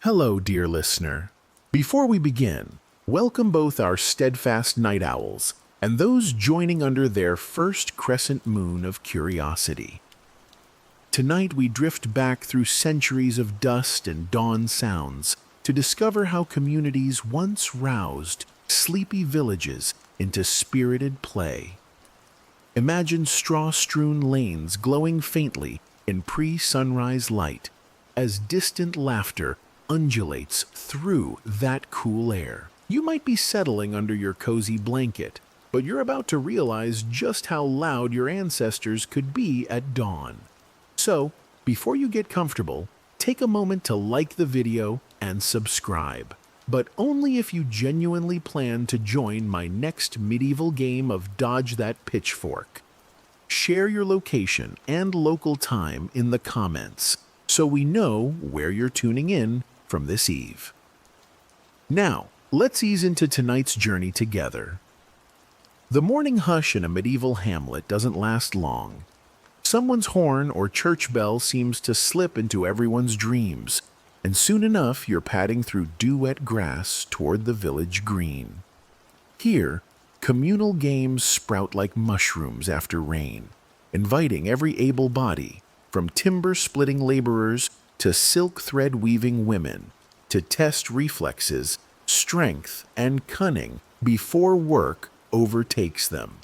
Hello, dear listener. Before we begin, welcome both our steadfast night owls and those joining under their first crescent moon of curiosity. Tonight we drift back through centuries of dust and dawn sounds to discover how communities once roused sleepy villages into spirited play. Imagine straw-strewn lanes glowing faintly in pre-sunrise light as distant laughter undulates through that cool air. You might be settling under your cozy blanket, but you're about to realize just how loud your ancestors could be at dawn. So, before you get comfortable, take a moment to like the video and subscribe. But only if you genuinely plan to join my next medieval game of Dodge That Pitchfork. Share your location and local time in the comments so we know where you're tuning in from this eve. Now, let's ease into tonight's journey together. The morning hush in a medieval hamlet doesn't last long. Someone's horn or church bell seems to slip into everyone's dreams, and soon enough you're padding through dew-wet grass toward the village green. Here, communal games sprout like mushrooms after rain, inviting every able body, from timber-splitting laborers to silk thread weaving women, to test reflexes, strength, and cunning before work overtakes them.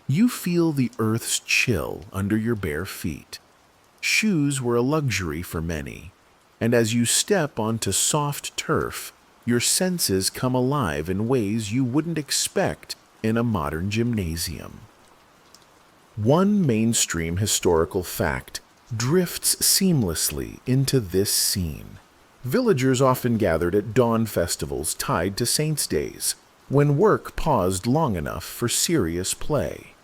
You feel the earth's chill under your bare feet. Shoes were a luxury for many, and as you step onto soft turf, your senses come alive in ways you wouldn't expect in a modern gymnasium. One mainstream historical fact drifts seamlessly into this scene. Villagers often gathered at dawn festivals tied to saints' days, when work paused long enough for serious play.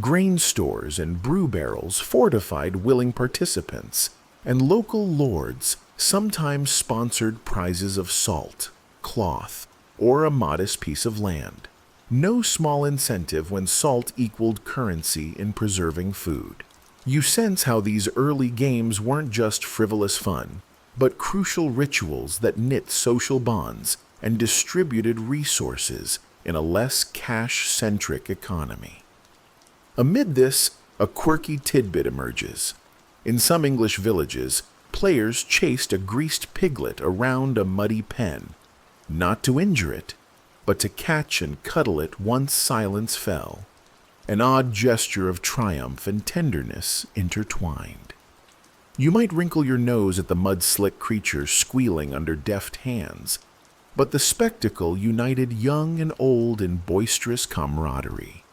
Grain stores and brew barrels fortified willing participants, and local lords sometimes sponsored prizes of salt, cloth, or a modest piece of land. No small incentive when salt equaled currency in preserving food. You sense how these early games weren't just frivolous fun, but crucial rituals that knit social bonds and distributed resources in a less cash-centric economy. Amid this, a quirky tidbit emerges. In some English villages, players chased a greased piglet around a muddy pen, not to injure it, but to catch and cuddle it once silence fell. An odd gesture of triumph and tenderness intertwined. You might wrinkle your nose at the mud-slick creature squealing under deft hands, but the spectacle united young and old in boisterous camaraderie,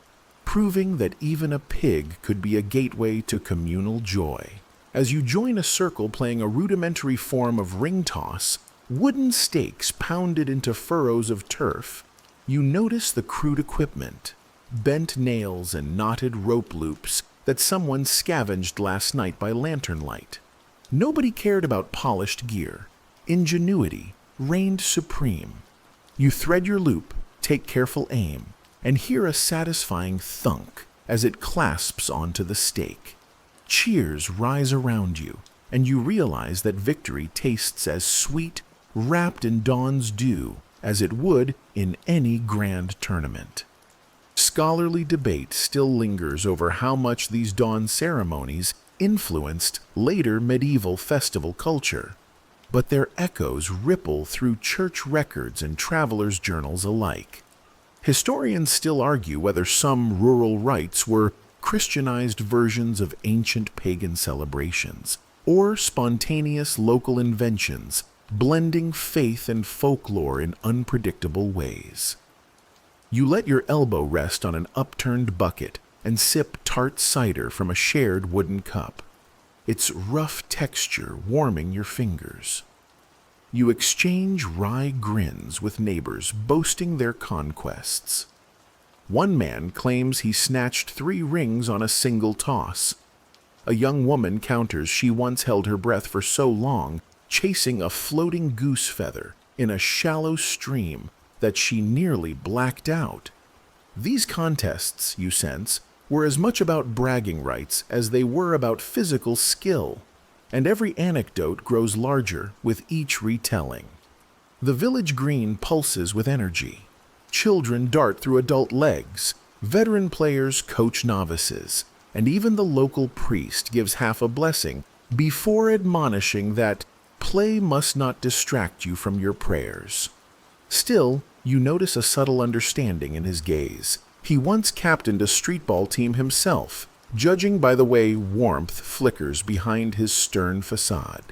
proving that even a pig could be a gateway to communal joy. As you join a circle playing a rudimentary form of ring toss, wooden stakes pounded into furrows of turf, you notice the crude equipment, bent nails and knotted rope loops that someone scavenged last night by lantern light. Nobody cared about polished gear. Ingenuity reigned supreme. You thread your loop, take careful aim, and hear a satisfying thunk as it clasps onto the stake. Cheers rise around you, and you realize that victory tastes as sweet, wrapped in dawn's dew, as it would in any grand tournament. Scholarly debate still lingers over how much these dawn ceremonies influenced later medieval festival culture, but their echoes ripple through church records and travelers' journals alike. Historians still argue whether some rural rites were Christianized versions of ancient pagan celebrations, or spontaneous local inventions, blending faith and folklore in unpredictable ways. You let your elbow rest on an upturned bucket and sip tart cider from a shared wooden cup, its rough texture warming your fingers. You exchange wry grins with neighbors boasting their conquests. One man claims he snatched 3 rings on a single toss. A young woman counters she once held her breath for so long, chasing a floating goose feather in a shallow stream that she nearly blacked out. These contests, you sense, were as much about bragging rights as they were about physical skill. and every anecdote grows larger with each retelling. The village green pulses with energy. Children dart through adult legs, veteran players coach novices, and even the local priest gives half a blessing before admonishing that play must not distract you from your prayers. Still, you notice a subtle understanding in his gaze. He once captained a streetball team himself, judging by the way warmth flickers behind his stern facade.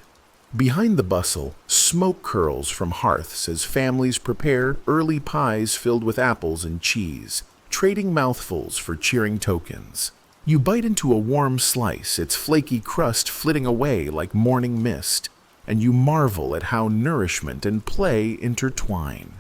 Behind the bustle, smoke curls from hearths as families prepare early pies filled with apples and cheese, trading mouthfuls for cheering tokens. You bite into a warm slice, its flaky crust flitting away like morning mist, and you marvel at how nourishment and play intertwine,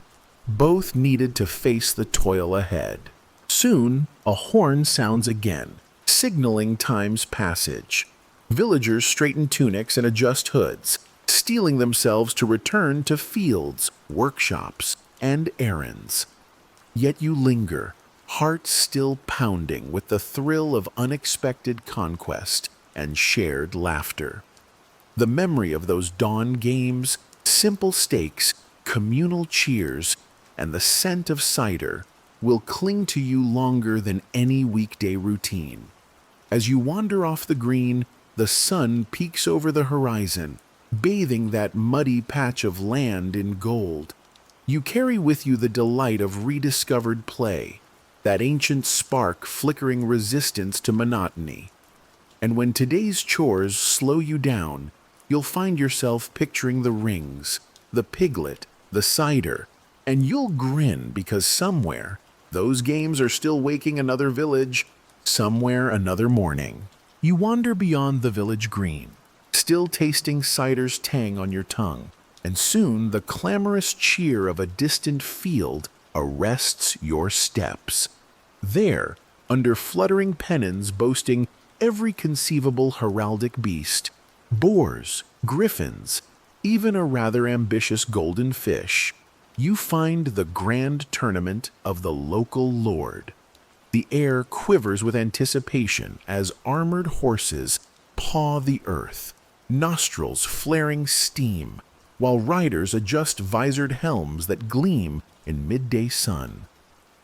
both needed to face the toil ahead. Soon, a horn sounds again, signaling time's passage. Villagers straighten tunics and adjust hoods, steeling themselves to return to fields, workshops, and errands. Yet you linger, heart still pounding with the thrill of unexpected conquest and shared laughter. The memory of those dawn games, simple stakes, communal cheers, and the scent of cider will cling to you longer than any weekday routine. As you wander off the green, the sun peeks over the horizon, bathing that muddy patch of land in gold. You carry with you the delight of rediscovered play, that ancient spark flickering resistance to monotony. And when today's chores slow you down, you'll find yourself picturing the rings, the piglet, the cider, and you'll grin because somewhere those games are still waking another village, somewhere another morning. You wander beyond the village green, still tasting cider's tang on your tongue, and soon the clamorous cheer of a distant field arrests your steps. There, under fluttering pennons boasting every conceivable heraldic beast, boars, griffins, even a rather ambitious golden fish, you find the grand tournament of the local lord. The air quivers with anticipation as armored horses paw the earth, nostrils flaring steam, while riders adjust visored helms that gleam in midday sun.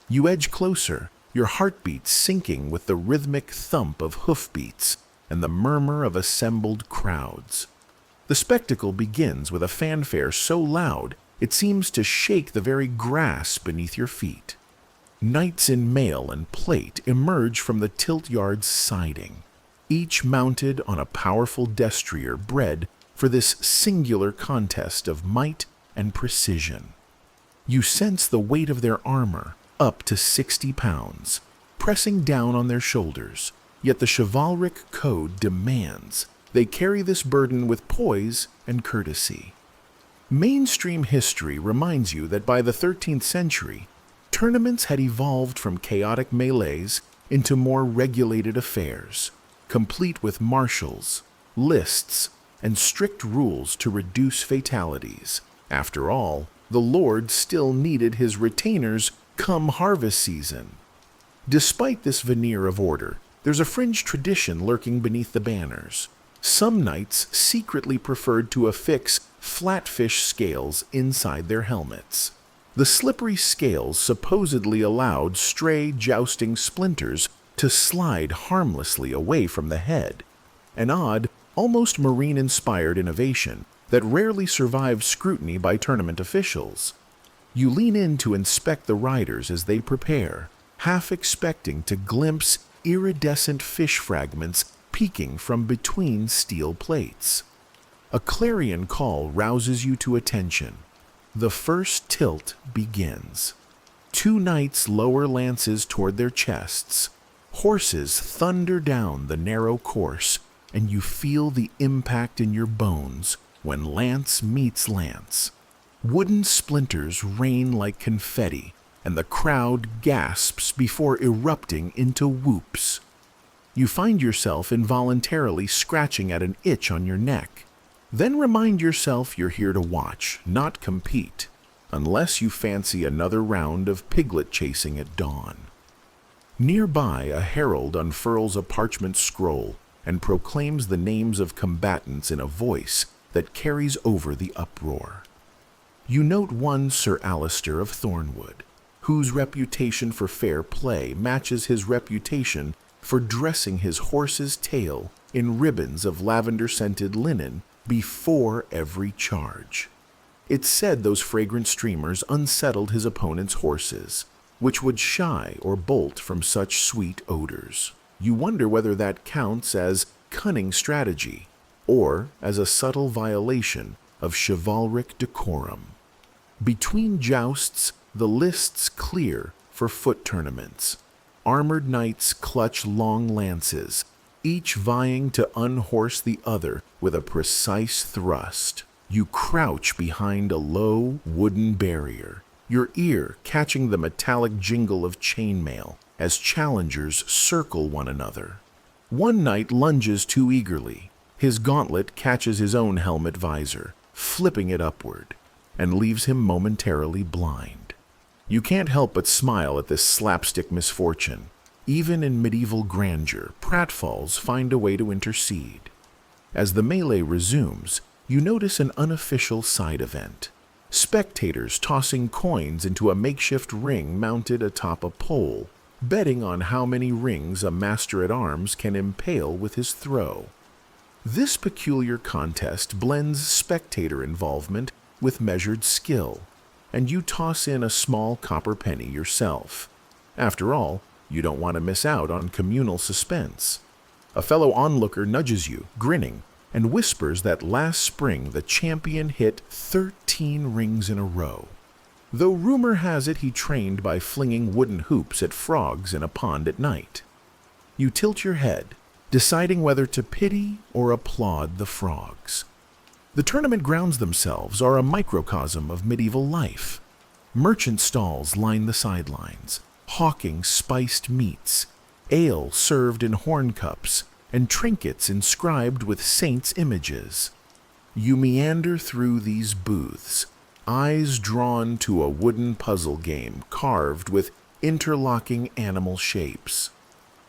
You edge closer, your heartbeat syncing with the rhythmic thump of hoofbeats and the murmur of assembled crowds. The spectacle begins with a fanfare so loud it seems to shake the very grass beneath your feet. Knights in mail and plate emerge from the tilt yard's siding, each mounted on a powerful destrier bred for this singular contest of might and precision. You sense the weight of their armor, up to 60 pounds, pressing down on their shoulders, yet the chivalric code demands they carry this burden with poise and courtesy. Mainstream history reminds you that by the 13th century, tournaments had evolved from chaotic melees into more regulated affairs, complete with marshals, lists, and strict rules to reduce fatalities. After all, the Lord still needed his retainers come harvest season. Despite this veneer of order, there's a fringe tradition lurking beneath the banners. Some knights secretly preferred to affix flatfish scales inside their helmets. The slippery scales supposedly allowed stray jousting splinters to slide harmlessly away from the head, an odd, almost marine-inspired innovation that rarely survived scrutiny by tournament officials. You lean in to inspect the riders as they prepare, half expecting to glimpse iridescent fish fragments peeking from between steel plates. A clarion call rouses you to attention. The first tilt begins. Two knights lower lances toward their chests. Horses thunder down the narrow course, and you feel the impact in your bones when lance meets lance. Wooden splinters rain like confetti, and the crowd gasps before erupting into whoops. You find yourself involuntarily scratching at an itch on your neck. Then remind yourself you're here to watch, not compete, unless you fancy another round of piglet chasing at dawn. Nearby, a herald unfurls a parchment scroll, and proclaims the names of combatants in a voice that carries over the uproar. You note one Sir Alistair of Thornwood, whose reputation for fair play matches his reputation for dressing his horse's tail in ribbons of lavender-scented linen before every charge. It's said those fragrant streamers unsettled his opponent's horses, which would shy or bolt from such sweet odors. You wonder whether that counts as cunning strategy or as a subtle violation of chivalric decorum. Between jousts, the lists clear for foot tournaments. Armored knights clutch long lances, each vying to unhorse the other with a precise thrust. You crouch behind a low wooden barrier, your ear catching the metallic jingle of chainmail as challengers circle one another. One knight lunges too eagerly. His gauntlet catches his own helmet visor, flipping it upward, and leaves him momentarily blind. You can't help but smile at this slapstick misfortune. Even in medieval grandeur, pratfalls find a way to intercede. As the melee resumes, you notice an unofficial side event. Spectators tossing coins into a makeshift ring mounted atop a pole, betting on how many rings a master-at-arms can impale with his throw. This peculiar contest blends spectator involvement with measured skill, and you toss in a small copper penny yourself. After all, you don't want to miss out on communal suspense. A fellow onlooker nudges you, grinning, and whispers that last spring the champion hit 13 rings in a row, though rumor has it he trained by flinging wooden hoops at frogs in a pond at night. You tilt your head, deciding whether to pity or applaud the frogs. The tournament grounds themselves are a microcosm of medieval life. Merchant stalls line the sidelines, hawking spiced meats, ale served in horn cups, and trinkets inscribed with saints' images. You meander through these booths, eyes drawn to a wooden puzzle game carved with interlocking animal shapes.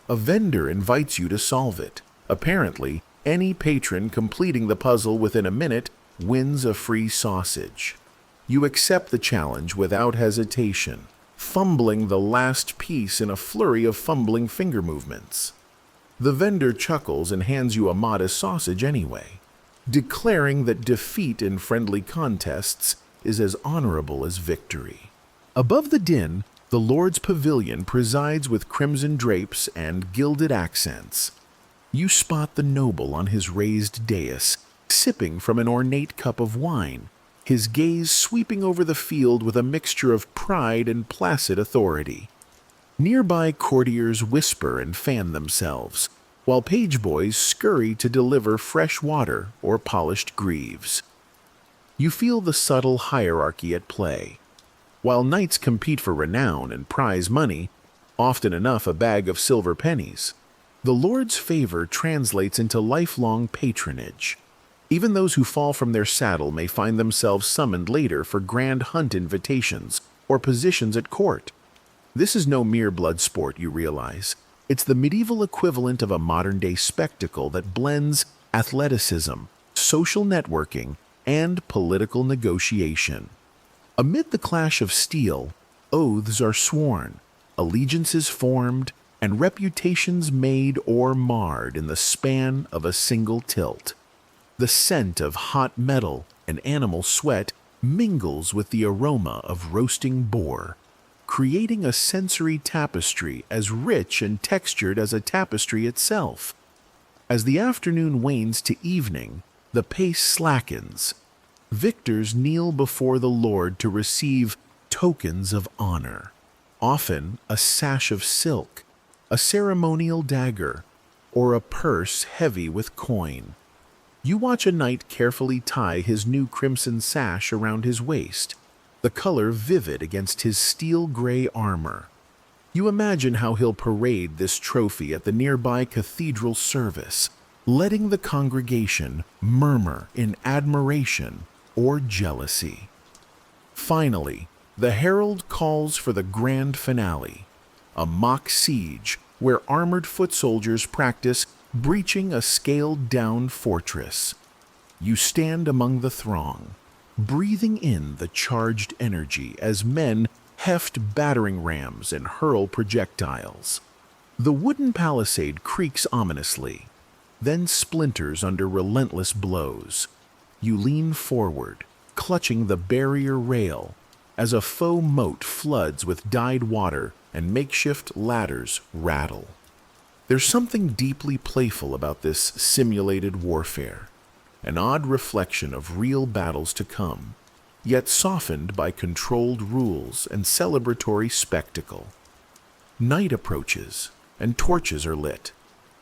A vendor invites you to solve it. Apparently, any patron completing the puzzle within a minute wins a free sausage. You accept the challenge without hesitation, fumbling the last piece in a flurry of fumbling finger movements. The vendor chuckles and hands you a modest sausage anyway, declaring that defeat in friendly contests is as honorable as victory. Above the din, the Lord's Pavilion presides with crimson drapes and gilded accents. You spot the noble on his raised dais, sipping from an ornate cup of wine, his gaze sweeping over the field with a mixture of pride and placid authority. Nearby courtiers whisper and fan themselves, while page boys scurry to deliver fresh water or polished greaves. You feel the subtle hierarchy at play. While knights compete for renown and prize money, often enough a bag of silver pennies, the Lord's favor translates into lifelong patronage. Even those who fall from their saddle may find themselves summoned later for grand hunt invitations or positions at court. This is no mere blood sport, you realize. It's the medieval equivalent of a modern-day spectacle that blends athleticism, social networking, and political negotiation. Amid the clash of steel, oaths are sworn, allegiances formed, and reputations made or marred in the span of a single tilt. The scent of hot metal and animal sweat mingles with the aroma of roasting boar, creating a sensory tapestry as rich and textured as a tapestry itself. As the afternoon wanes to evening, the pace slackens. Victors kneel before the Lord to receive tokens of honor, often a sash of silk, a ceremonial dagger, or a purse heavy with coin. You watch a knight carefully tie his new crimson sash around his waist, the color vivid against his steel-gray armor. You imagine how he'll parade this trophy at the nearby cathedral service, letting the congregation murmur in admiration or jealousy. Finally, the herald calls for the grand finale, a mock siege where armored foot soldiers practice breaching a scaled-down fortress. You stand among the throng, breathing in the charged energy as men heft battering rams and hurl projectiles. The wooden palisade creaks ominously, then splinters under relentless blows. You lean forward, clutching the barrier rail, as a faux moat floods with dyed water and makeshift ladders rattle. There's something deeply playful about this simulated warfare, an odd reflection of real battles to come, yet softened by controlled rules and celebratory spectacle. Night approaches, and torches are lit,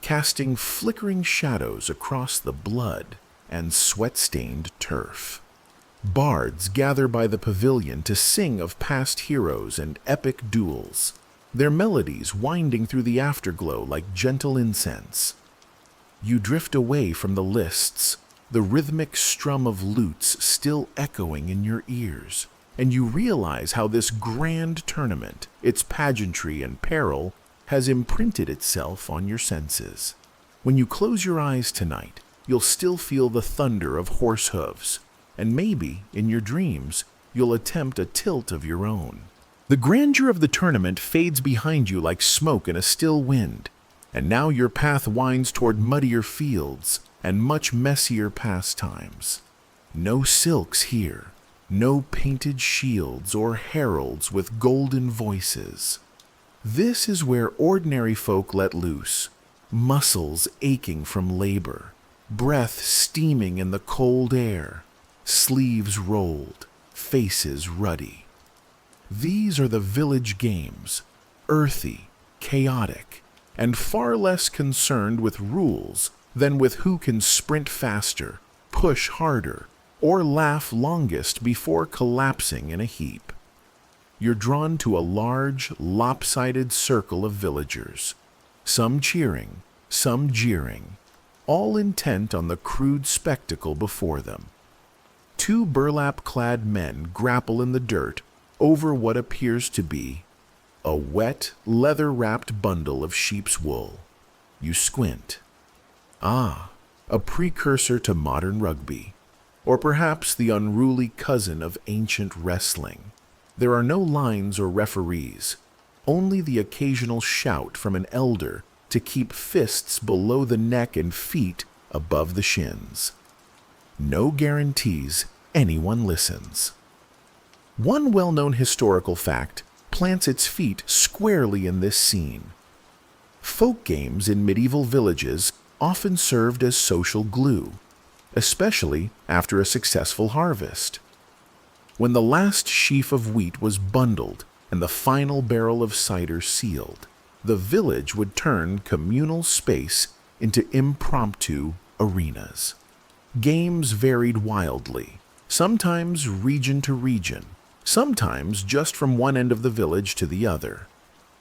casting flickering shadows across the blood and sweat-stained turf. Bards gather by the pavilion to sing of past heroes and epic duels, their melodies winding through the afterglow like gentle incense. You drift away from the lists, the rhythmic strum of lutes still echoing in your ears, and you realize how this grand tournament, its pageantry and peril, has imprinted itself on your senses. When you close your eyes tonight, you'll still feel the thunder of horse hooves, and maybe, in your dreams, you'll attempt a tilt of your own. The grandeur of the tournament fades behind you like smoke in a still wind, and now your path winds toward muddier fields and much messier pastimes. No silks here, no painted shields or heralds with golden voices. This is where ordinary folk let loose, muscles aching from labor, breath steaming in the cold air, sleeves rolled, faces ruddy. These are the village games, earthy, chaotic, and far less concerned with rules than with who can sprint faster, push harder, or laugh longest before collapsing in a heap. You're drawn to a large, lopsided circle of villagers, some cheering, some jeering, all intent on the crude spectacle before them. Two burlap-clad men grapple in the dirt over what appears to be a wet, leather-wrapped bundle of sheep's wool. You squint. Ah, a precursor to modern rugby, or perhaps the unruly cousin of ancient wrestling. There are no lines or referees, only the occasional shout from an elder to keep fists below the neck and feet above the shins. No guarantees anyone listens. One well-known historical fact plants its feet squarely in this scene. Folk games in medieval villages often served as social glue, especially after a successful harvest. When the last sheaf of wheat was bundled and the final barrel of cider sealed, the village would turn communal space into impromptu arenas. Games varied wildly, sometimes region to region, sometimes just from one end of the village to the other.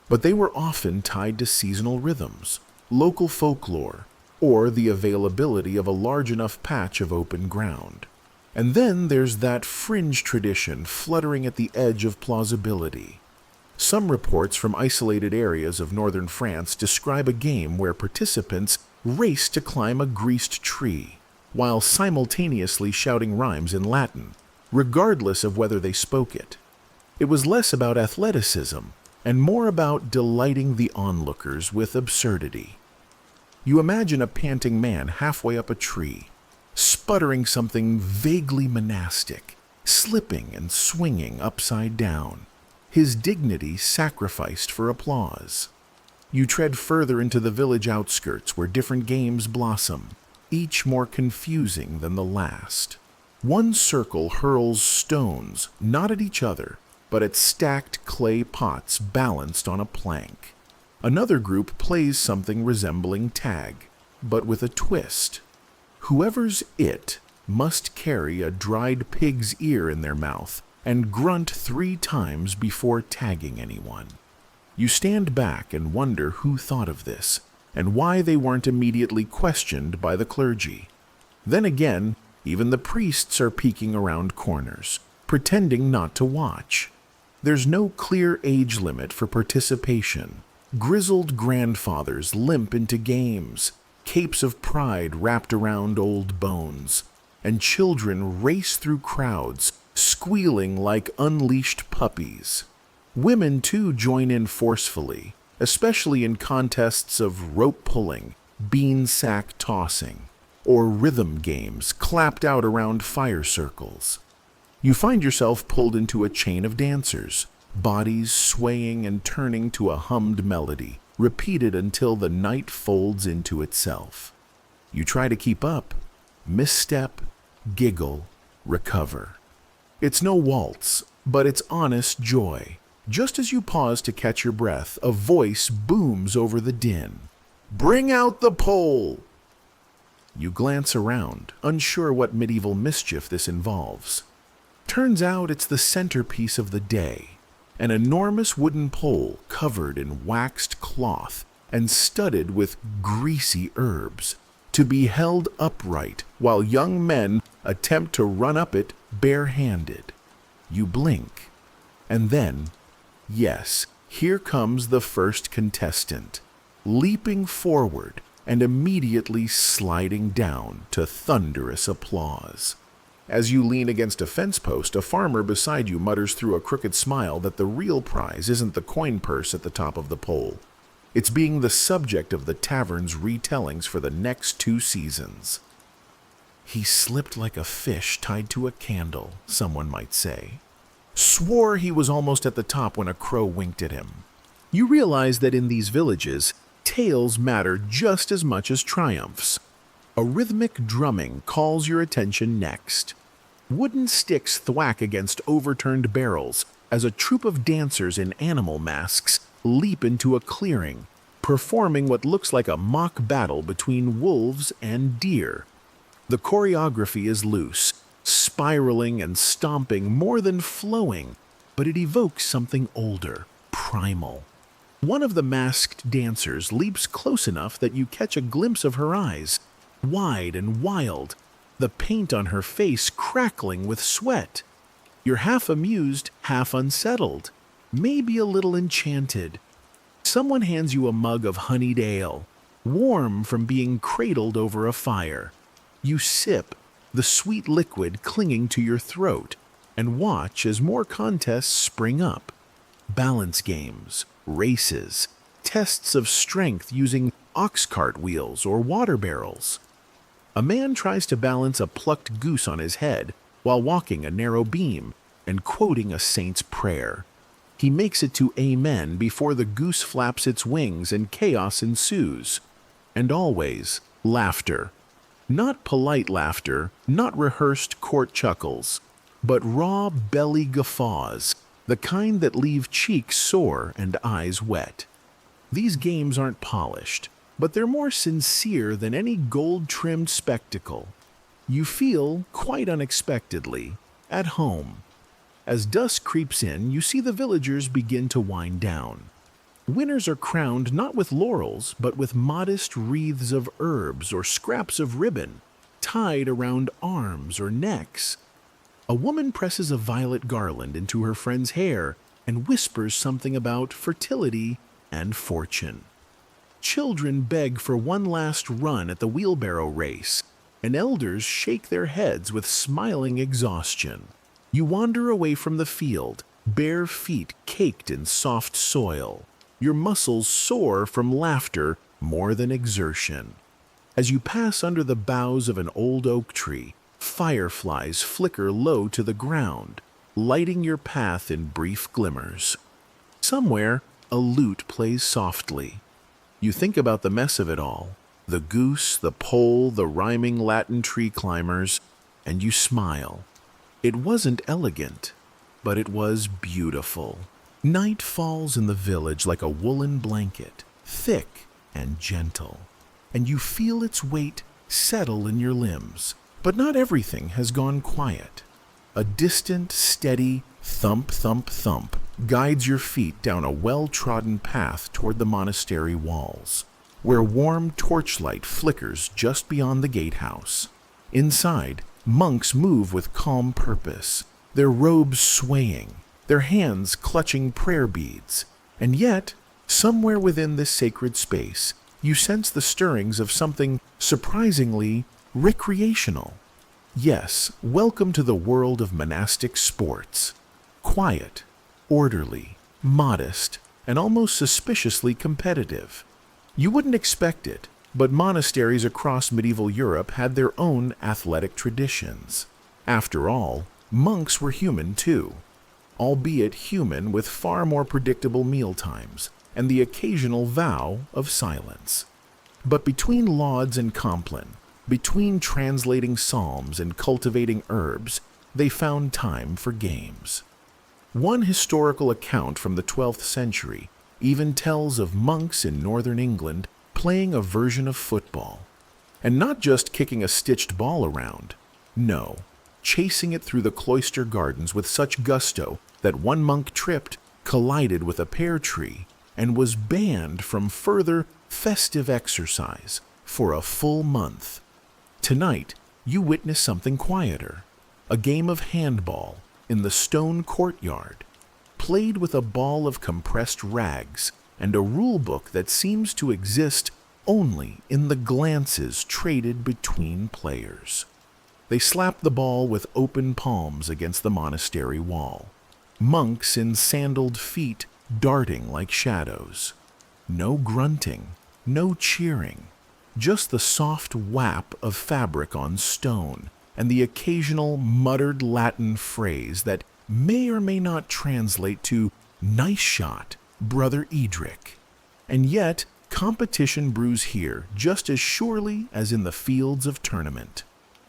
But they were often tied to seasonal rhythms, local folklore, or the availability of a large enough patch of open ground. And then there's that fringe tradition fluttering at the edge of plausibility. Some reports from isolated areas of northern France describe a game where participants race to climb a greased tree, while simultaneously shouting rhymes in Latin, regardless of whether they spoke it. It was less about athleticism and more about delighting the onlookers with absurdity. You imagine a panting man halfway up a tree, sputtering something vaguely monastic, slipping and swinging upside down, his dignity sacrificed for applause. You tread further into the village outskirts where different games blossom, each more confusing than the last. One circle hurls stones, not at each other, but at stacked clay pots balanced on a plank. Another group plays something resembling tag, but with a twist. Whoever's it must carry a dried pig's ear in their mouth and grunt 3 times before tagging anyone. You stand back and wonder who thought of this, and why they weren't immediately questioned by the clergy. Then again, even the priests are peeking around corners, pretending not to watch. There's no clear age limit for participation. Grizzled grandfathers limp into games, capes of pride wrapped around old bones, and children race through crowds, squealing like unleashed puppies. Women, too, join in forcefully, especially in contests of rope pulling, bean sack tossing, or rhythm games clapped out around fire circles. You find yourself pulled into a chain of dancers, bodies swaying and turning to a hummed melody, repeated until the night folds into itself. You try to keep up, misstep, giggle, recover. It's no waltz, but it's honest joy. Just as you pause to catch your breath, a voice booms over the din. "Bring out the pole!" You glance around, unsure what medieval mischief this involves. Turns out it's the centerpiece of the day, an enormous wooden pole covered in waxed cloth and studded with greasy herbs, to be held upright while young men attempt to run up it barehanded. You blink, and then, yes, here comes the first contestant, leaping forward and immediately sliding down to thunderous applause. As you lean against a fence post, a farmer beside you mutters through a crooked smile that the real prize isn't the coin purse at the top of the pole. It's being the subject of the tavern's retellings for the next 2 seasons. He slipped like a fish tied to a candle, someone might say. Swore he was almost at the top when a crow winked at him. You realize that in these villages, tales matter just as much as triumphs. A rhythmic drumming calls your attention next. Wooden sticks thwack against overturned barrels as a troupe of dancers in animal masks leap into a clearing, performing what looks like a mock battle between wolves and deer. The choreography is loose, spiraling and stomping more than flowing, but it evokes something older, primal. One of the masked dancers leaps close enough that you catch a glimpse of her eyes, wide and wild, the paint on her face crackling with sweat. You're half amused, half unsettled, maybe a little enchanted. Someone hands you a mug of honeyed ale, warm from being cradled over a fire. You sip, the sweet liquid clinging to your throat, and watch as more contests spring up. Balance games, races, tests of strength using ox cart wheels or water barrels. A man tries to balance a plucked goose on his head while walking a narrow beam and quoting a saint's prayer. He makes it to Amen before the goose flaps its wings and chaos ensues. And always, laughter. Not polite laughter, not rehearsed court chuckles, but raw belly guffaws, the kind that leave cheeks sore and eyes wet. These games aren't polished, but they're more sincere than any gold-trimmed spectacle. You feel, quite unexpectedly, at home. As dusk creeps in, you see the villagers begin to wind down. Winners are crowned not with laurels, but with modest wreaths of herbs or scraps of ribbon, tied around arms or necks. A woman presses a violet garland into her friend's hair and whispers something about fertility and fortune. Children beg for one last run at the wheelbarrow race, and elders shake their heads with smiling exhaustion. You wander away from the field, bare feet caked in soft soil, your muscles sore from laughter more than exertion. As you pass under the boughs of an old oak tree, fireflies flicker low to the ground, lighting your path in brief glimmers. Somewhere, a lute plays softly. You think about the mess of it all, the goose, the pole, the rhyming Latin tree climbers, and you smile. It wasn't elegant, but it was beautiful. Night falls in the village like a woolen blanket, thick and gentle, and you feel its weight settle in your limbs. But not everything has gone quiet. A distant, steady thump, thump, thump guides your feet down a well-trodden path toward the monastery walls, where warm torchlight flickers just beyond the gatehouse. Inside, monks move with calm purpose, their robes swaying, their hands clutching prayer beads. And yet, somewhere within this sacred space, You sense the stirrings of something surprisingly recreational. Yes, welcome to the world of monastic sports. Quiet, orderly, modest, and almost suspiciously competitive. You wouldn't expect it, but monasteries across medieval Europe had their own athletic traditions. After all, monks were human too, albeit human with far more predictable mealtimes and the occasional vow of silence. But between lauds and compline, between translating psalms and cultivating herbs, they found time for games. One historical account from the 12th century even tells of monks in northern England playing a version of football. And not just kicking a stitched ball around. No, chasing it through the cloister gardens with such gusto that one monk tripped, collided with a pear tree, and was banned from further festive exercise for a full month. Tonight, you witness something quieter. A game of handball in the stone courtyard, played with a ball of compressed rags and a rule book that seems to exist only in the glances traded between players. They slap the ball with open palms against the monastery wall, monks in sandaled feet darting like shadows. No grunting, no cheering, just the soft whap of fabric on stone and the occasional muttered Latin phrase that may or may not translate to "nice shot, Brother Edric." And yet, competition brews here just as surely as in the fields of tournament.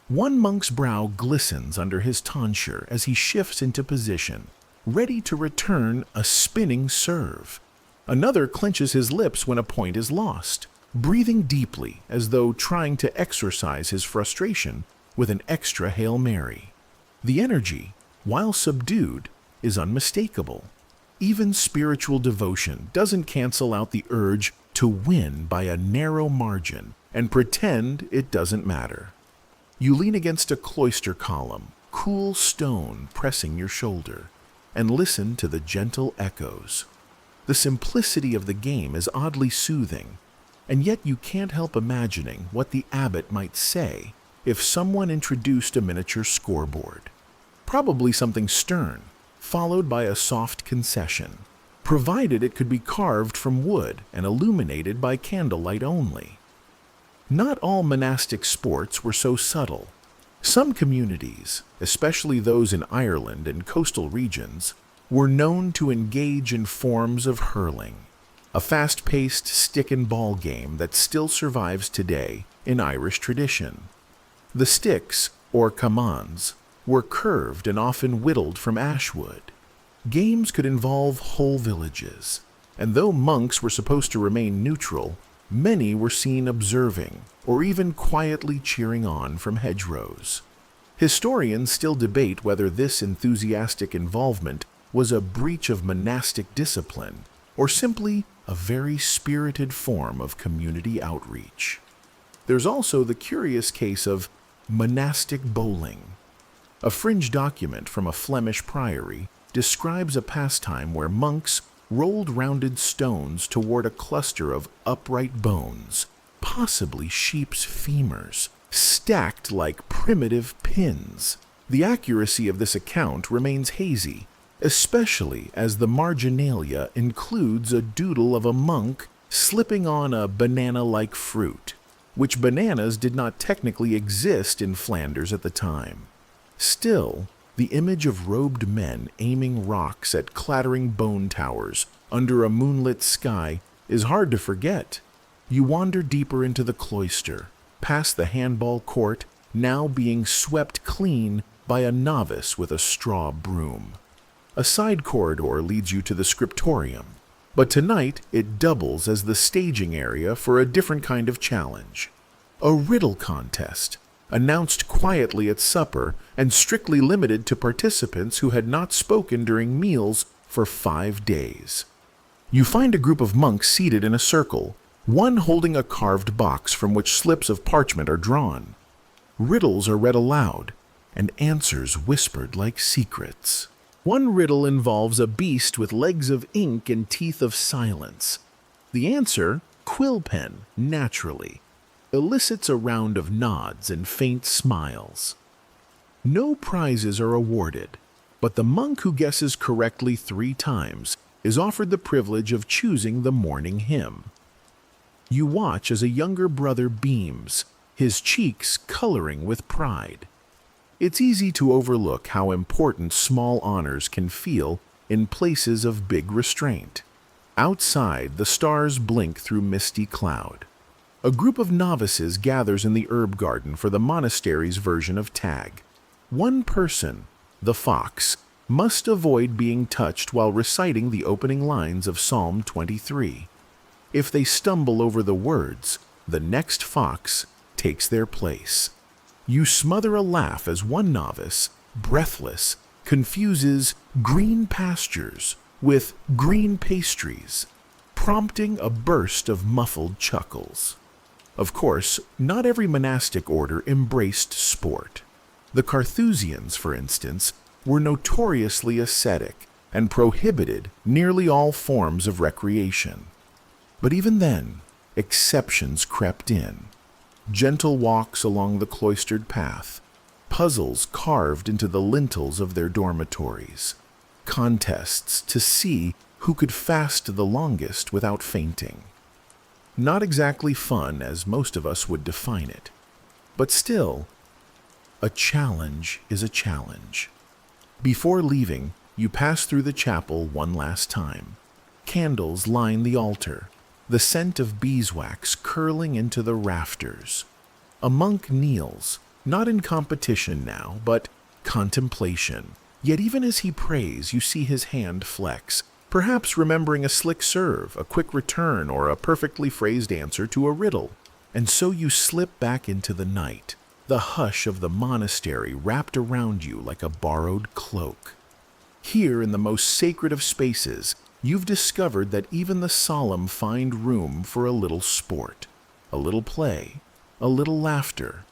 One monk's brow glistens under his tonsure as he shifts into position, ready to return a spinning serve. Another clenches his lips when a point is lost, breathing deeply as though trying to exorcise his frustration with an extra Hail Mary. The energy, while subdued, is unmistakable. Even spiritual devotion doesn't cancel out the urge to win by a narrow margin and pretend it doesn't matter. You lean against a cloister column, cool stone pressing your shoulder, and listen to the gentle echoes. The simplicity of the game is oddly soothing, and yet you can't help imagining what the abbot might say if someone introduced a miniature scoreboard. Probably something stern, followed by a soft concession, provided it could be carved from wood and illuminated by candlelight only. Not all monastic sports were so subtle. Some communities, especially those in Ireland and coastal regions, were known to engage in forms of hurling, a fast-paced stick and ball game that still survives today in Irish tradition. The sticks, or kamans, were curved and often whittled from ashwood. Games could involve whole villages, and though monks were supposed to remain neutral, many were seen observing or even quietly cheering on from hedgerows. Historians still debate whether this enthusiastic involvement was a breach of monastic discipline or simply a very spirited form of community outreach. There's also the curious case of monastic bowling. A fringe document from a Flemish priory describes a pastime where monks rolled rounded stones toward a cluster of upright bones, possibly sheep's femurs, stacked like primitive pins. The accuracy of this account remains hazy, especially as the marginalia includes a doodle of a monk slipping on a banana-like fruit, which bananas did not technically exist in Flanders at the time. Still, the image of robed men aiming rocks at clattering bone towers under a moonlit sky is hard to forget. You wander deeper into the cloister, past the handball court, now being swept clean by a novice with a straw broom. A side corridor leads you to the scriptorium, but tonight it doubles as the staging area for a different kind of challenge. A riddle contest, announced quietly at supper and strictly limited to participants who had not spoken during meals for 5 days. You find a group of monks seated in a circle, one holding a carved box from which slips of parchment are drawn. Riddles are read aloud, and answers whispered like secrets. One riddle involves a beast with legs of ink and teeth of silence. The answer quill pen, naturally, elicits a round of nods and faint smiles. No prizes are awarded, but the monk who guesses correctly 3 times is offered the privilege of choosing the morning hymn. You watch as a younger brother beams, his cheeks coloring with pride. It's easy to overlook how important small honors can feel in places of big restraint. Outside, the stars blink through misty cloud. A group of novices gathers in the herb garden for the monastery's version of tag. One person, the fox, must avoid being touched while reciting the opening lines of Psalm 23. If they stumble over the words, the next fox takes their place. You smother a laugh as one novice, breathless, confuses green pastures with green pastries, prompting a burst of muffled chuckles. Of course, not every monastic order embraced sport. The Carthusians, for instance, were notoriously ascetic and prohibited nearly all forms of recreation. But even then, exceptions crept in. Gentle walks along the cloistered path, puzzles carved into the lintels of their dormitories, contests to see who could fast the longest without fainting. Not exactly fun as most of us would define it, but still, a challenge is a challenge. Before leaving, you pass through the chapel one last time. Candles line the altar, the scent of beeswax curling into the rafters. A monk kneels, not in competition now, but contemplation. Yet even as he prays, you see his hand flex, perhaps remembering a slick serve, a quick return, or a perfectly phrased answer to a riddle. And so you slip back into the night, the hush of the monastery wrapped around you like a borrowed cloak. Here, in the most sacred of spaces, you've discovered that even the solemn find room for a little sport, a little play, a little laughter,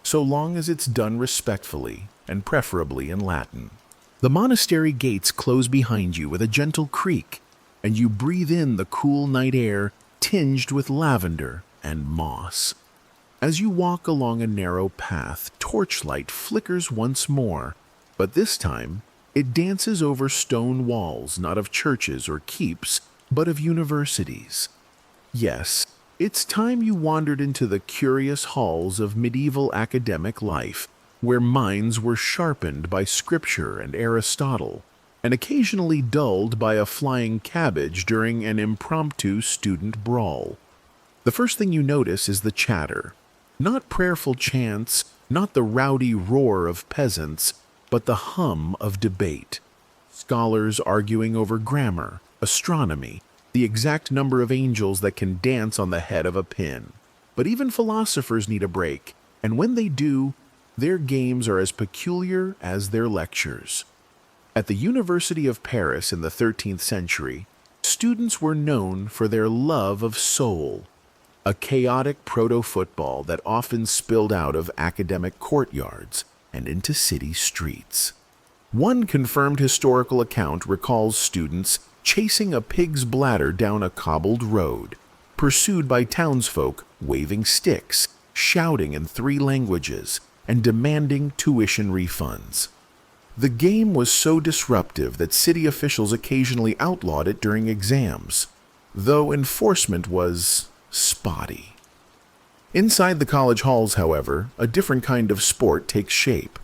so long as it's done respectfully and preferably in Latin. The monastery gates close behind you with a gentle creak, and you breathe in the cool night air tinged with lavender and moss. As you walk along a narrow path, torchlight flickers once more, but this time it dances over stone walls not of churches or keeps, but of universities. Yes, it's time you wandered into the curious halls of medieval academic life, where minds were sharpened by Scripture and Aristotle, and occasionally dulled by a flying cabbage during an impromptu student brawl. The first thing you notice is the chatter. Not prayerful chants, not the rowdy roar of peasants, but the hum of debate. Scholars arguing over grammar, astronomy, the exact number of angels that can dance on the head of a pin. But even philosophers need a break, and when they do, their games are as peculiar as their lectures. At the University of Paris in the 13th century, students were known for their love of soul, a chaotic proto-football that often spilled out of academic courtyards and into city streets. One confirmed historical account recalls students chasing a pig's bladder down a cobbled road, pursued by townsfolk waving sticks, shouting in 3 languages, and demanding tuition refunds. The game was so disruptive that city officials occasionally outlawed it during exams, though enforcement was spotty. Inside the college halls, however, a different kind of sport takes shape.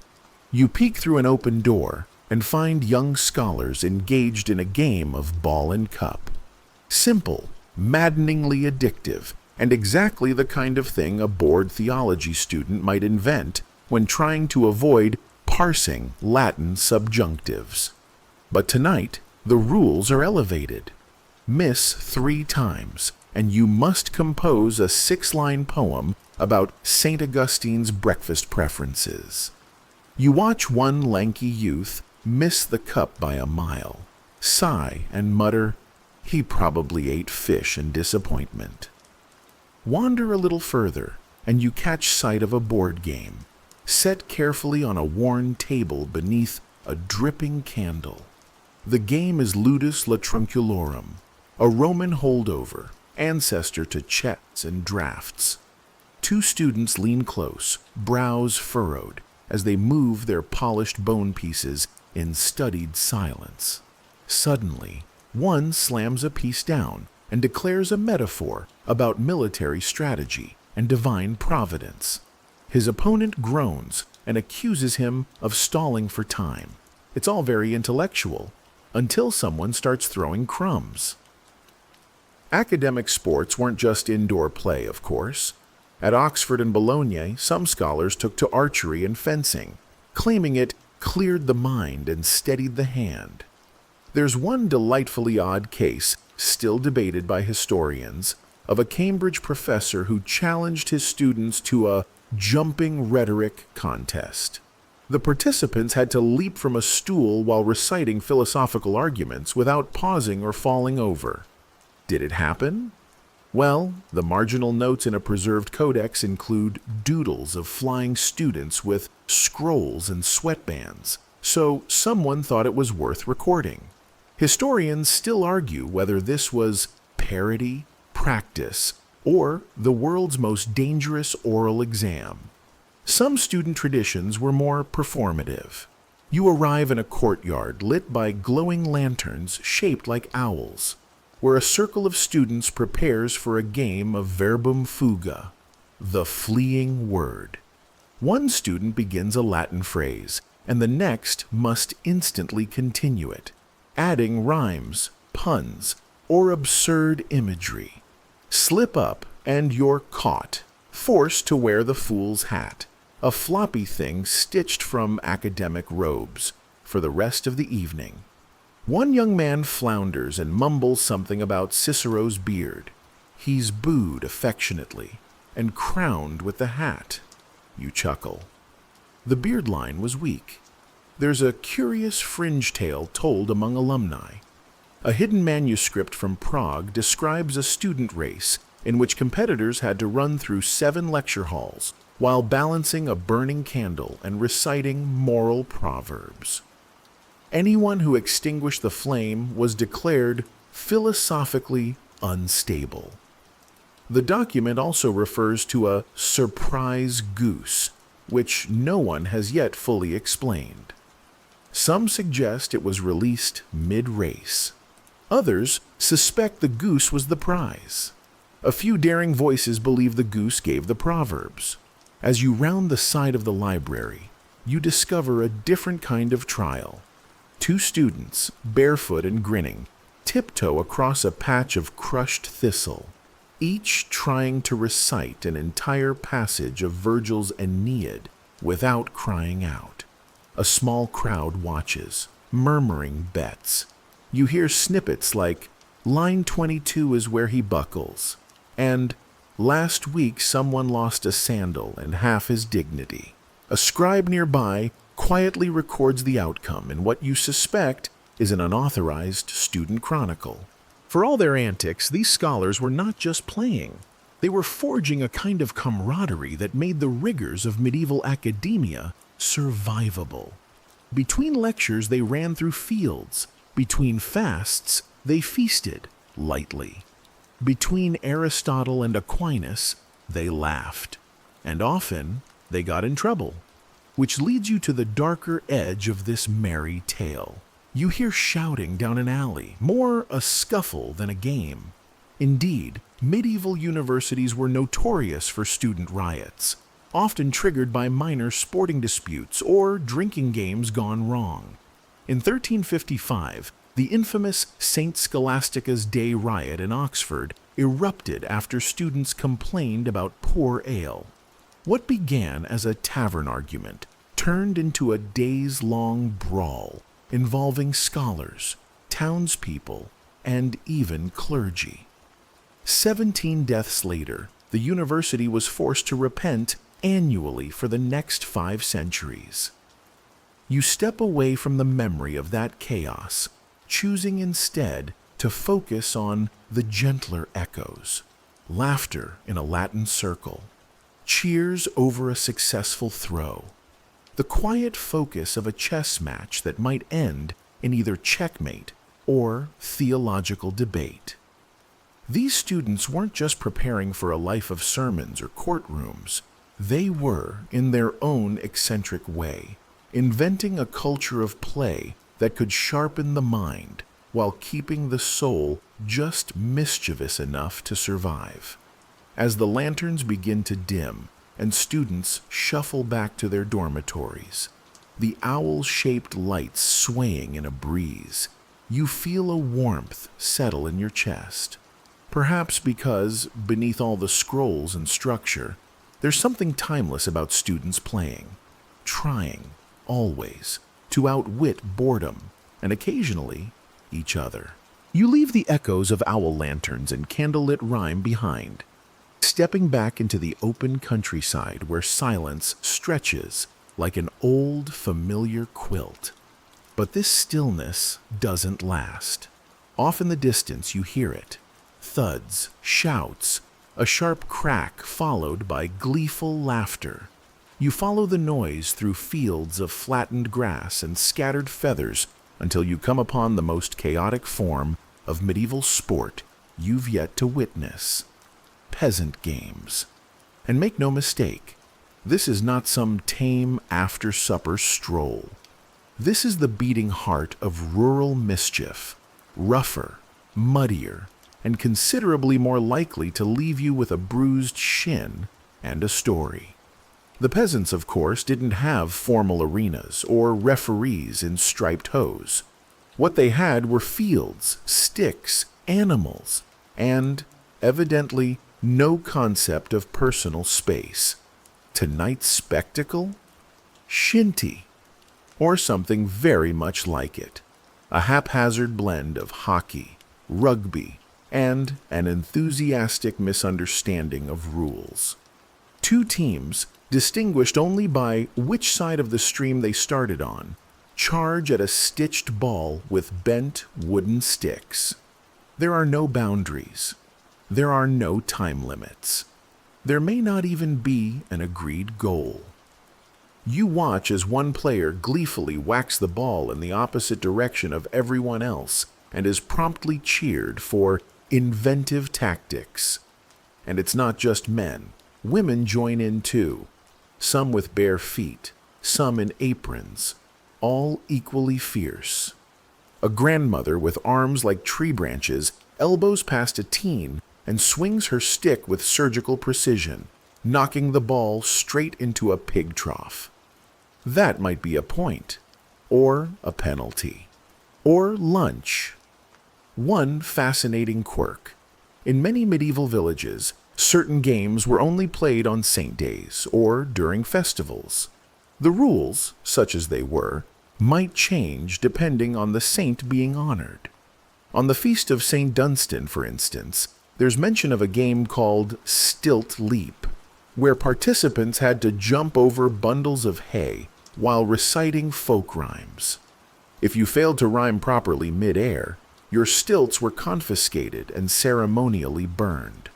You peek through an open door and find young scholars engaged in a game of ball and cup. Simple, maddeningly addictive, and exactly the kind of thing a bored theology student might invent when trying to avoid parsing Latin subjunctives. But tonight, the rules are elevated. Miss 3 times, and you must compose a 6-line poem about St. Augustine's breakfast preferences. You watch one lanky youth miss the cup by a mile, sigh and mutter, "He probably ate fish in disappointment." Wander a little further, and you catch sight of a board game, set carefully on a worn table beneath a dripping candle. The game is Ludus Latrunculorum, a Roman holdover, ancestor to chess and drafts. Two students lean close, brows furrowed, as they move their polished bone pieces in studied silence. Suddenly, one slams a piece down and declares a metaphor about military strategy and divine providence. His opponent groans and accuses him of stalling for time. It's all very intellectual, until someone starts throwing crumbs. Academic sports weren't just indoor play, of course. At Oxford and Bologna, some scholars took to archery and fencing, claiming it cleared the mind and steadied the hand. There's one delightfully odd case, still debated by historians, of a Cambridge professor who challenged his students to a jumping rhetoric contest. The participants had to leap from a stool while reciting philosophical arguments without pausing or falling over. Did it happen? Well, the marginal notes in a preserved codex include doodles of flying students with scrolls and sweatbands, so someone thought it was worth recording. Historians still argue whether this was parody, practice, or the world's most dangerous oral exam. Some student traditions were more performative. You arrive in a courtyard lit by glowing lanterns shaped like owls, where a circle of students prepares for a game of verbum fuga, the fleeing word. One student begins a Latin phrase, and the next must instantly continue it, adding rhymes, puns, or absurd imagery. Slip up, and you're caught, forced to wear the fool's hat, a floppy thing stitched from academic robes, for the rest of the evening. One young man flounders and mumbles something about Cicero's beard. He's booed affectionately and crowned with the hat. You chuckle. The beard line was weak. There's a curious fringe tale told among alumni. A hidden manuscript from Prague describes a student race in which competitors had to run through 7 lecture halls while balancing a burning candle and reciting moral proverbs. Anyone who extinguished the flame was declared philosophically unstable. The document also refers to a surprise goose, which no one has yet fully explained. Some suggest it was released mid-race. Others suspect the goose was the prize. A few daring voices believe the goose gave the proverbs. As you round the side of the library, you discover a different kind of trial. 2 students, barefoot and grinning, tiptoe across a patch of crushed thistle, each trying to recite an entire passage of Virgil's Aeneid without crying out. A small crowd watches, murmuring bets. You hear snippets like, "Line 22 is where he buckles," and "Last week someone lost a sandal and half his dignity." A scribe nearby quietly records the outcome in what you suspect is an unauthorized student chronicle. For all their antics, these scholars were not just playing. They were forging a kind of camaraderie that made the rigors of medieval academia survivable. Between lectures, they ran through fields. Between fasts, they feasted lightly. Between Aristotle and Aquinas, they laughed. And often, they got in trouble. Which leads you to the darker edge of this merry tale. You hear shouting down an alley, more a scuffle than a game. Indeed, medieval universities were notorious for student riots, often triggered by minor sporting disputes or drinking games gone wrong. In 1355, the infamous St. Scholastica's Day riot in Oxford erupted after students complained about poor ale. What began as a tavern argument turned into a days-long brawl involving scholars, townspeople, and even clergy. 17 deaths later, the university was forced to repent annually for the next 5 centuries. You step away from the memory of that chaos, choosing instead to focus on the gentler echoes, laughter in a Latin circle, cheers over a successful throw, the quiet focus of a chess match that might end in either checkmate or theological debate. These students weren't just preparing for a life of sermons or courtrooms. They were, in their own eccentric way, inventing a culture of play that could sharpen the mind while keeping the soul just mischievous enough to survive. As the lanterns begin to dim and students shuffle back to their dormitories, the owl-shaped lights swaying in a breeze, you feel a warmth settle in your chest. Perhaps because, beneath all the scrolls and structure, there's something timeless about students playing, trying, always, to outwit boredom, and occasionally, each other. You leave the echoes of owl lanterns and candlelit rhyme behind, stepping back into the open countryside where silence stretches like an old, familiar quilt. But this stillness doesn't last. Off in the distance you hear it. Thuds, shouts, a sharp crack followed by gleeful laughter. You follow the noise through fields of flattened grass and scattered feathers until you come upon the most chaotic form of medieval sport you've yet to witness: peasant games. And make no mistake, this is not some tame after-supper stroll. This is the beating heart of rural mischief, rougher, muddier, and considerably more likely to leave you with a bruised shin and a story. The peasants, of course, didn't have formal arenas or referees in striped hose. What they had were fields, sticks, animals, and, evidently, no concept of personal space. Tonight's spectacle? Shinty, or something very much like it. A haphazard blend of hockey, rugby, and an enthusiastic misunderstanding of rules. Two teams, distinguished only by which side of the stream they started on, charge at a stitched ball with bent wooden sticks. There are no boundaries. There are no time limits. There may not even be an agreed goal. You watch as one player gleefully whacks the ball in the opposite direction of everyone else and is promptly cheered for inventive tactics. And it's not just men. Women join in too. Some with bare feet, some in aprons, all equally fierce. A grandmother with arms like tree branches elbows past a teen and swings her stick with surgical precision, knocking the ball straight into a pig trough. That might be a point, or a penalty, or lunch. One fascinating quirk. In many medieval villages, certain games were only played on saint days or during festivals. The rules, such as they were, might change depending on the saint being honored. On the feast of St. Dunstan, for instance, there's mention of a game called Stilt Leap, where participants had to jump over bundles of hay while reciting folk rhymes. If you failed to rhyme properly mid-air, your stilts were confiscated and ceremonially burned.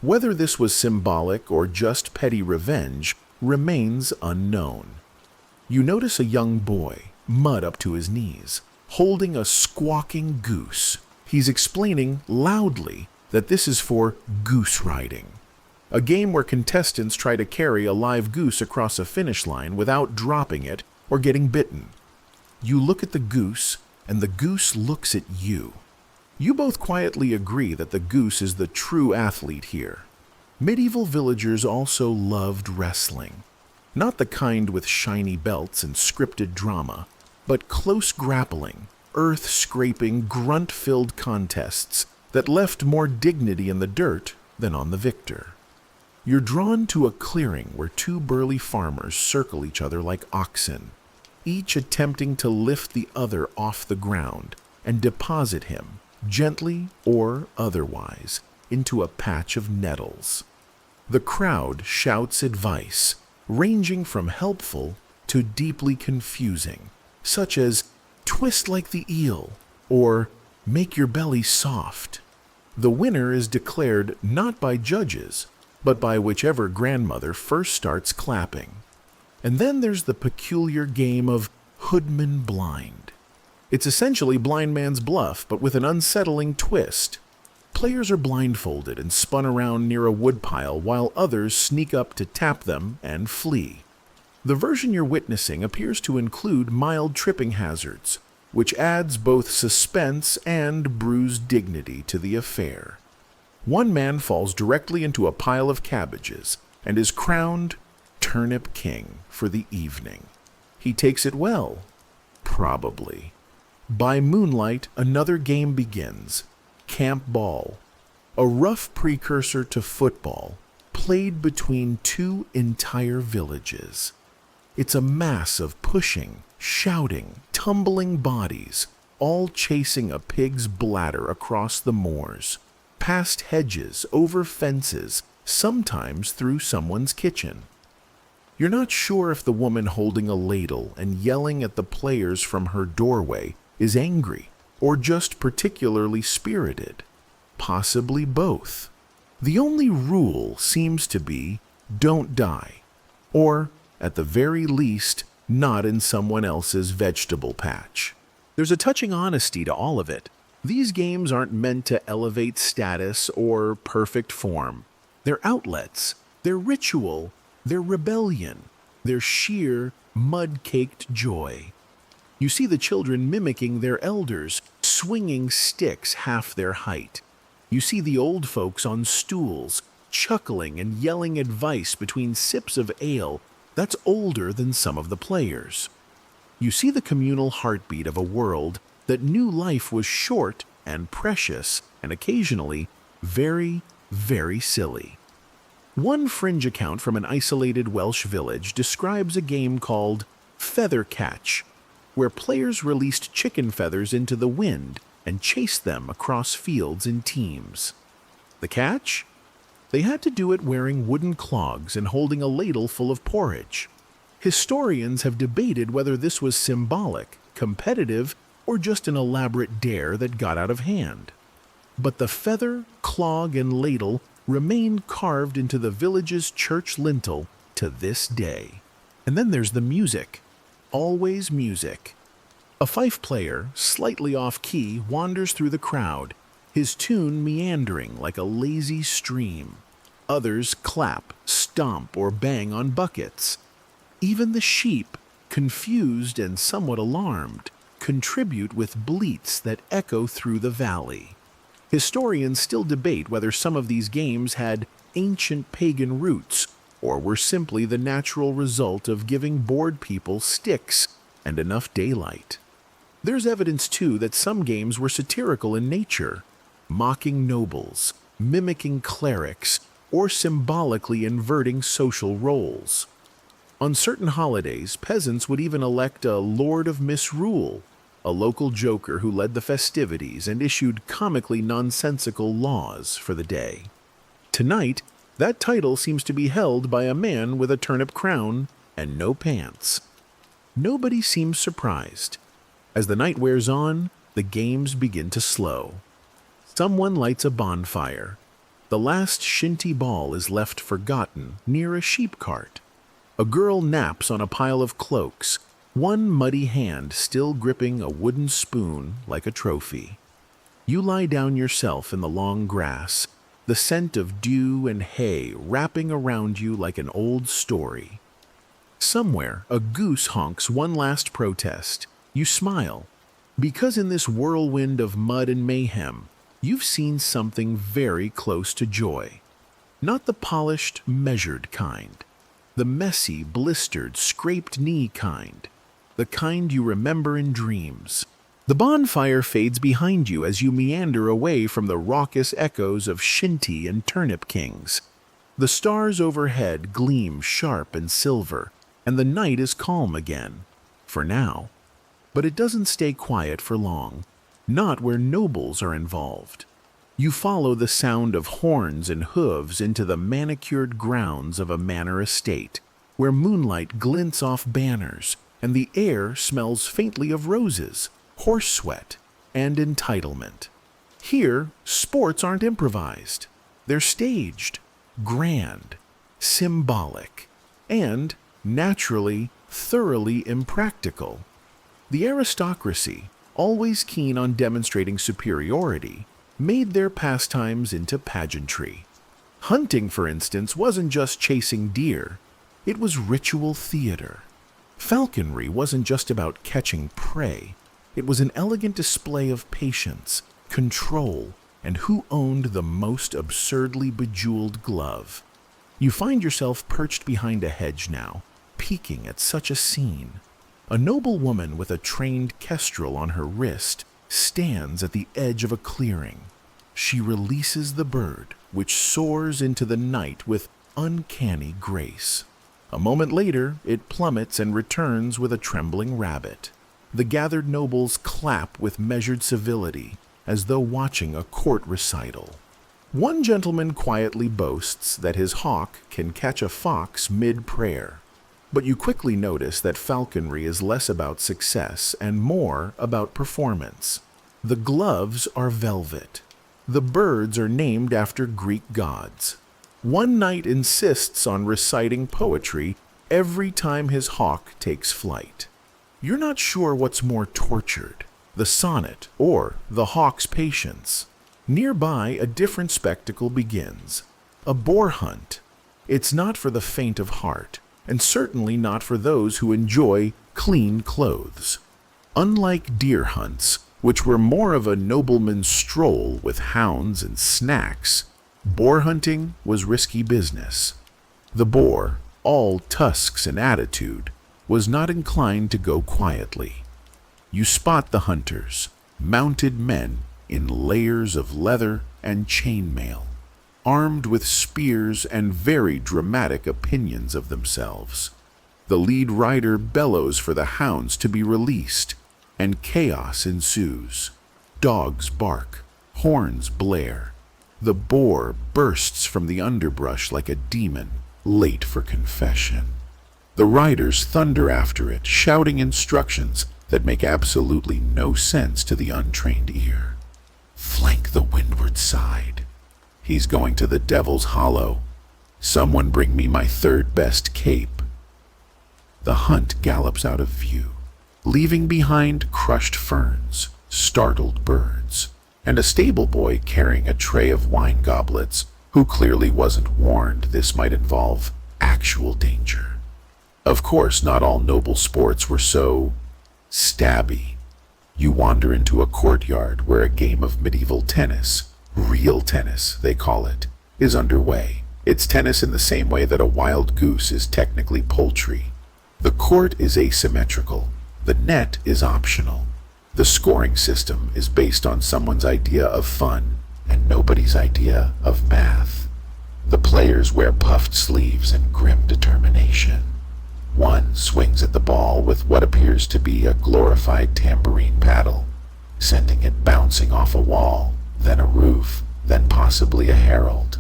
Whether this was symbolic or just petty revenge remains unknown. You notice a young boy, mud up to his knees, holding a squawking goose. He's explaining loudly that this is for goose riding, a game where contestants try to carry a live goose across a finish line without dropping it or getting bitten. You look at the goose, and the goose looks at you. You both quietly agree that the goose is the true athlete here. Medieval villagers also loved wrestling. Not the kind with shiny belts and scripted drama, but close grappling, earth-scraping, grunt-filled contests that left more dignity in the dirt than on the victor. You're drawn to a clearing where two burly farmers circle each other like oxen, each attempting to lift the other off the ground and deposit him, gently or otherwise, into a patch of nettles. The crowd shouts advice, ranging from helpful to deeply confusing, such as "twist like the eel" or "make your belly soft." The winner is declared not by judges, but by whichever grandmother first starts clapping. And then there's the peculiar game of Hoodman Blind. It's essentially blind man's bluff, but with an unsettling twist. Players are blindfolded and spun around near a woodpile while others sneak up to tap them and flee. The version you're witnessing appears to include mild tripping hazards, which adds both suspense and bruised dignity to the affair. One man falls directly into a pile of cabbages and is crowned Turnip King for the evening. He takes it well, probably. By moonlight, another game begins, Camp Ball, a rough precursor to football, played between two entire villages. It's a mass of pushing, shouting, tumbling bodies, all chasing a pig's bladder across the moors, past hedges, over fences, sometimes through someone's kitchen. You're not sure if the woman holding a ladle and yelling at the players from her doorway is angry or just particularly spirited. Possibly both. The only rule seems to be don't die, or, at the very least, not in someone else's vegetable patch. There's a touching honesty to all of it. These games aren't meant to elevate status or perfect form. They're outlets, they're ritual, they're rebellion, they're sheer, mud-caked joy. You see the children mimicking their elders, swinging sticks half their height. You see the old folks on stools, chuckling and yelling advice between sips of ale that's older than some of the players. You see the communal heartbeat of a world that knew life was short and precious and occasionally very, very silly. One fringe account from an isolated Welsh village describes a game called Feather Catch, where players released chicken feathers into the wind and chased them across fields in teams. The catch? They had to do it wearing wooden clogs and holding a ladle full of porridge. Historians have debated whether this was symbolic, competitive, or just an elaborate dare that got out of hand. But the feather, clog, and ladle remain carved into the village's church lintel to this day. And then there's the music. Always music. A fife player, slightly off-key, wanders through the crowd, his tune meandering like a lazy stream. Others clap, stomp, or bang on buckets. Even the sheep, confused and somewhat alarmed, contribute with bleats that echo through the valley. Historians still debate whether some of these games had ancient pagan roots or were simply the natural result of giving bored people sticks and enough daylight. There's evidence, too, that some games were satirical in nature, mocking nobles, mimicking clerics, or symbolically inverting social roles. On certain holidays, peasants would even elect a Lord of Misrule, a local joker who led the festivities and issued comically nonsensical laws for the day. Tonight, that title seems to be held by a man with a turnip crown and no pants. Nobody seems surprised. As the night wears on, the games begin to slow. Someone lights a bonfire. The last shinty ball is left forgotten near a sheep cart. A girl naps on a pile of cloaks, one muddy hand still gripping a wooden spoon like a trophy. You lie down yourself in the long grass, the scent of dew and hay wrapping around you like an old story. Somewhere, a goose honks one last protest. You smile, because in this whirlwind of mud and mayhem, you've seen something very close to joy. Not the polished, measured kind. The messy, blistered, scraped-knee kind. The kind you remember in dreams. The bonfire fades behind you as you meander away from the raucous echoes of shinty and turnip kings. The stars overhead gleam sharp and silver, and the night is calm again, for now. But it doesn't stay quiet for long, not where nobles are involved. You follow the sound of horns and hooves into the manicured grounds of a manor estate, where moonlight glints off banners, and the air smells faintly of roses, horse sweat, and entitlement. Here, sports aren't improvised. They're staged, grand, symbolic, and, naturally, thoroughly impractical. The aristocracy, always keen on demonstrating superiority, made their pastimes into pageantry. Hunting, for instance, wasn't just chasing deer, it was ritual theater. Falconry wasn't just about catching prey, it was an elegant display of patience, control, and who owned the most absurdly bejeweled glove. You find yourself perched behind a hedge now, peeking at such a scene. A noble woman with a trained kestrel on her wrist stands at the edge of a clearing. She releases the bird, which soars into the night with uncanny grace. A moment later, it plummets and returns with a trembling rabbit. The gathered nobles clap with measured civility, as though watching a court recital. One gentleman quietly boasts that his hawk can catch a fox mid-prayer. But you quickly notice that falconry is less about success and more about performance. The gloves are velvet. The birds are named after Greek gods. One knight insists on reciting poetry every time his hawk takes flight. You're not sure what's more tortured, the sonnet or the hawk's patience. Nearby, a different spectacle begins. A boar hunt. It's not for the faint of heart, and certainly not for those who enjoy clean clothes. Unlike deer hunts, which were more of a nobleman's stroll with hounds and snacks, boar hunting was risky business. The boar, all tusks and attitude, was not inclined to go quietly. You spot the hunters, mounted men in layers of leather and chainmail, armed with spears and very dramatic opinions of themselves. The lead rider bellows for the hounds to be released, and chaos ensues. Dogs bark, horns blare. The boar bursts from the underbrush like a demon, late for confession. The riders thunder after it, shouting instructions that make absolutely no sense to the untrained ear. Flank the windward side. He's going to the Devil's Hollow. Someone bring me my third best cape. The hunt gallops out of view, leaving behind crushed ferns, startled birds, and a stable boy carrying a tray of wine goblets, who clearly wasn't warned this might involve actual danger. Of course, not all noble sports were so stabby. You wander into a courtyard where a game of medieval tennis, real tennis they call it, is underway. It's tennis in the same way that a wild goose is technically poultry. The court is asymmetrical. The net is optional. The scoring system is based on someone's idea of fun and nobody's idea of math. The players wear puffed sleeves and grim determination. One swings at the ball with what appears to be a glorified tambourine paddle, sending it bouncing off a wall, then a roof, then possibly a herald.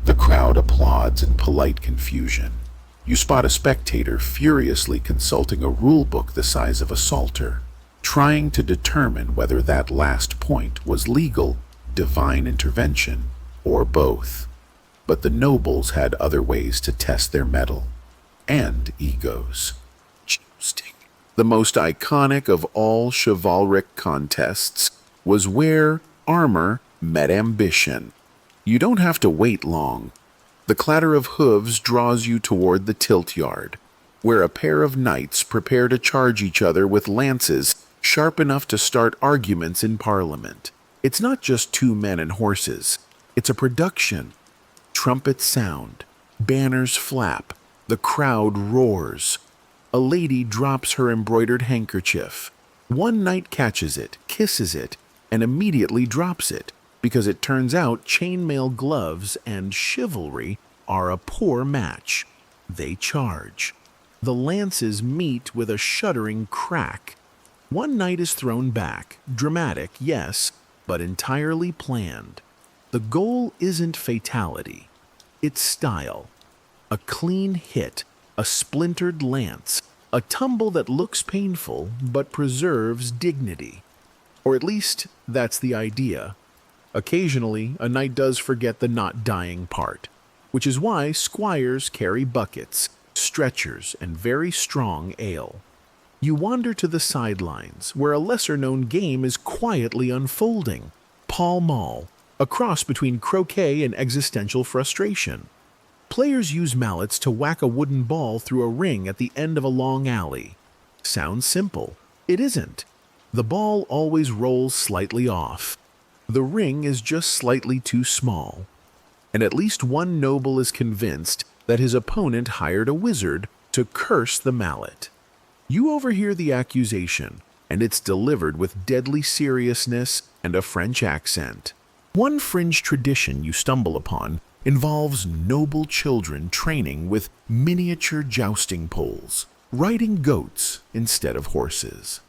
The crowd applauds in polite confusion. You spot a spectator furiously consulting a rule book the size of a psalter, trying to determine whether that last point was legal, divine intervention, or both. But the nobles had other ways to test their mettle. And egos. Jousting, the most iconic of all chivalric contests, was where armor met ambition. You don't have to wait long. The clatter of hooves draws you toward the tilt yard, where a pair of knights prepare to charge each other with lances sharp enough to start arguments in Parliament. It's not just two men and horses. It's a production. Trumpets sound, banners flap, the crowd roars. A lady drops her embroidered handkerchief. One knight catches it, kisses it, and immediately drops it, because it turns out chainmail gloves and chivalry are a poor match. They charge. The lances meet with a shuddering crack. One knight is thrown back, dramatic, yes, but entirely planned. The goal isn't fatality, it's style. A clean hit, a splintered lance, a tumble that looks painful but preserves dignity. Or at least, that's the idea. Occasionally, a knight does forget the not dying part, which is why squires carry buckets, stretchers, and very strong ale. You wander to the sidelines, where a lesser-known game is quietly unfolding. Pall Mall, a cross between croquet and existential frustration. Players use mallets to whack a wooden ball through a ring at the end of a long alley. Sounds simple. It isn't. The ball always rolls slightly off. The ring is just slightly too small. And at least one noble is convinced that his opponent hired a wizard to curse the mallet. You overhear the accusation, and it's delivered with deadly seriousness and a French accent. One fringe tradition you stumble upon involves noble children training with miniature jousting poles, riding goats instead of horses.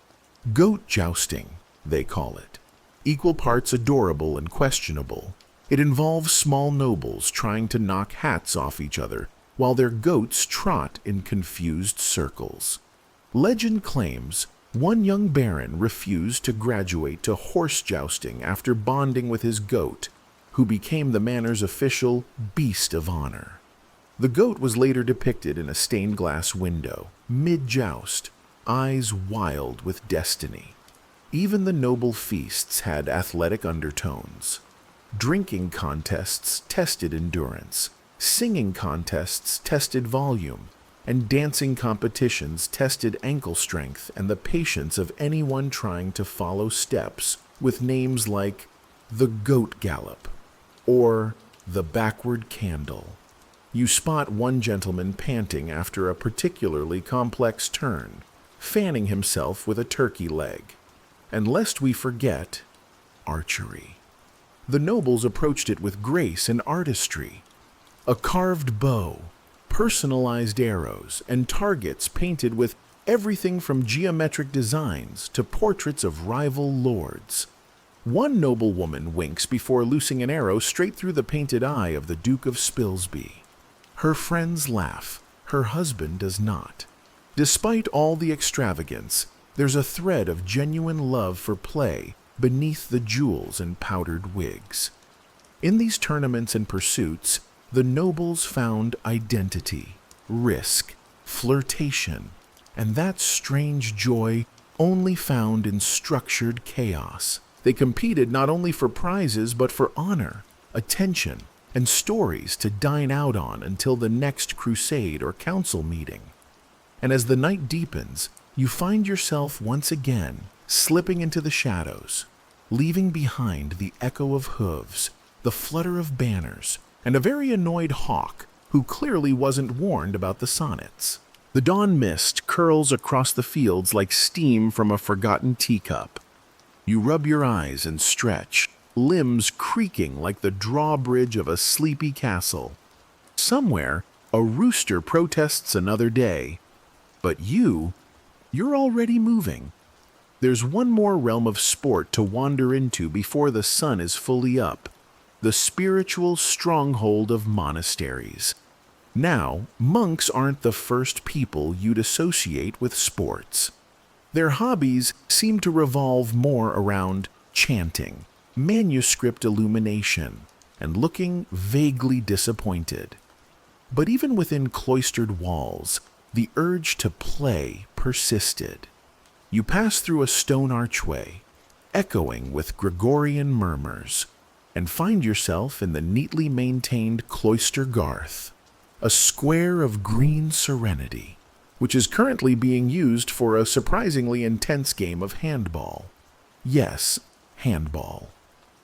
Goat jousting, they call it. Equal parts adorable and questionable. It involves small nobles trying to knock hats off each other while their goats trot in confused circles. Legend claims one young baron refused to graduate to horse jousting after bonding with his goat, who became the manor's official beast of honor. The goat was later depicted in a stained glass window, mid-joust, eyes wild with destiny. Even the noble feasts had athletic undertones. Drinking contests tested endurance, singing contests tested volume, and dancing competitions tested ankle strength and the patience of anyone trying to follow steps with names like the Goat Gallop or the Backward Candle. You spot one gentleman panting after a particularly complex turn, fanning himself with a turkey leg. And lest we forget, archery. The nobles approached it with grace and artistry. A carved bow, personalized arrows, and targets painted with everything from geometric designs to portraits of rival lords. One noblewoman winks before loosing an arrow straight through the painted eye of the Duke of Spilsby. Her friends laugh, her husband does not. Despite all the extravagance, there's a thread of genuine love for play beneath the jewels and powdered wigs. In these tournaments and pursuits, the nobles found identity, risk, flirtation, and that strange joy only found in structured chaos. They competed not only for prizes but for honor, attention, and stories to dine out on until the next crusade or council meeting. And as the night deepens, you find yourself once again slipping into the shadows, leaving behind the echo of hooves, the flutter of banners, and a very annoyed hawk who clearly wasn't warned about the sonnets. The dawn mist curls across the fields like steam from a forgotten teacup. You rub your eyes and stretch, limbs creaking like the drawbridge of a sleepy castle. Somewhere, a rooster protests another day, but you're already moving. There's one more realm of sport to wander into before the sun is fully up. The spiritual stronghold of monasteries. Now, monks aren't the first people you'd associate with sports. Their hobbies seem to revolve more around chanting, manuscript illumination, and looking vaguely disappointed. But even within cloistered walls, the urge to play persisted. You pass through a stone archway, echoing with Gregorian murmurs, and find yourself in the neatly maintained cloister garth, a square of green serenity, which is currently being used for a surprisingly intense game of handball. Yes, handball.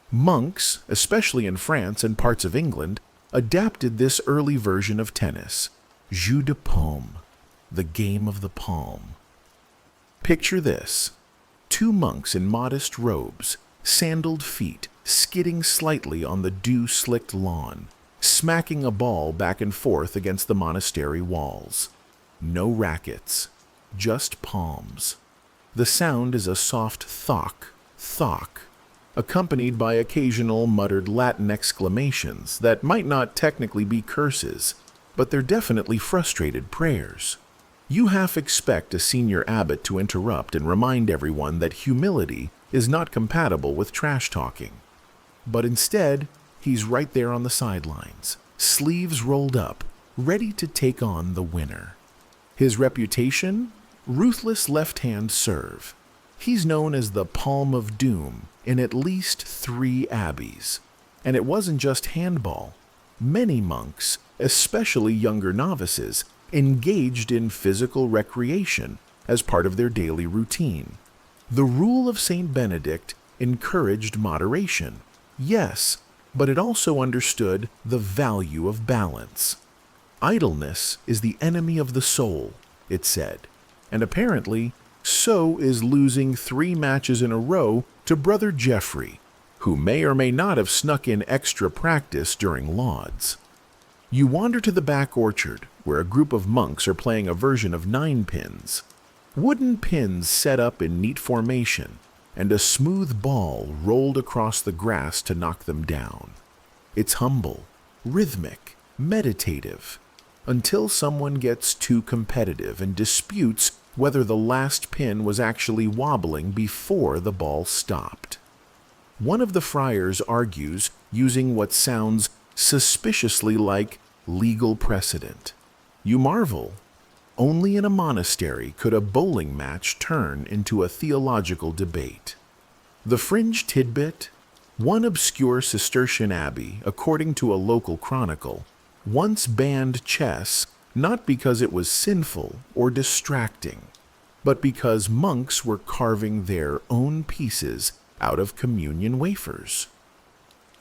Monks, especially in France and parts of England, adapted this early version of tennis, jeu de paume, the game of the palm. Picture this: two monks in modest robes, sandaled feet, skidding slightly on the dew-slicked lawn, smacking a ball back and forth against the monastery walls. No rackets, just palms. The sound is a soft thock, thock, accompanied by occasional muttered Latin exclamations that might not technically be curses, but they're definitely frustrated prayers. You half expect a senior abbot to interrupt and remind everyone that humility is not compatible with trash talking. But instead, he's right there on the sidelines, sleeves rolled up, ready to take on the winner. His reputation? Ruthless left-hand serve. He's known as the Palm of Doom in at least 3 abbeys. And it wasn't just handball. Many monks, especially younger novices, engaged in physical recreation as part of their daily routine. The rule of Saint Benedict encouraged moderation, yes, but it also understood the value of balance. Idleness is the enemy of the soul, it said, and apparently so is losing 3 matches in a row to Brother Geoffrey, who may or may not have snuck in extra practice during lauds. You wander to the back orchard, where a group of monks are playing a version of 9 pins. Wooden pins set up in neat formation, and a smooth ball rolled across the grass to knock them down. It's humble, rhythmic, meditative, until someone gets too competitive and disputes whether the last pin was actually wobbling before the ball stopped. One of the friars argues using what sounds suspiciously like legal precedent. You marvel. Only in a monastery could a bowling match turn into a theological debate. The fringe tidbit: one obscure Cistercian abbey, according to a local chronicle, once banned chess not because it was sinful or distracting, but because monks were carving their own pieces out of communion wafers.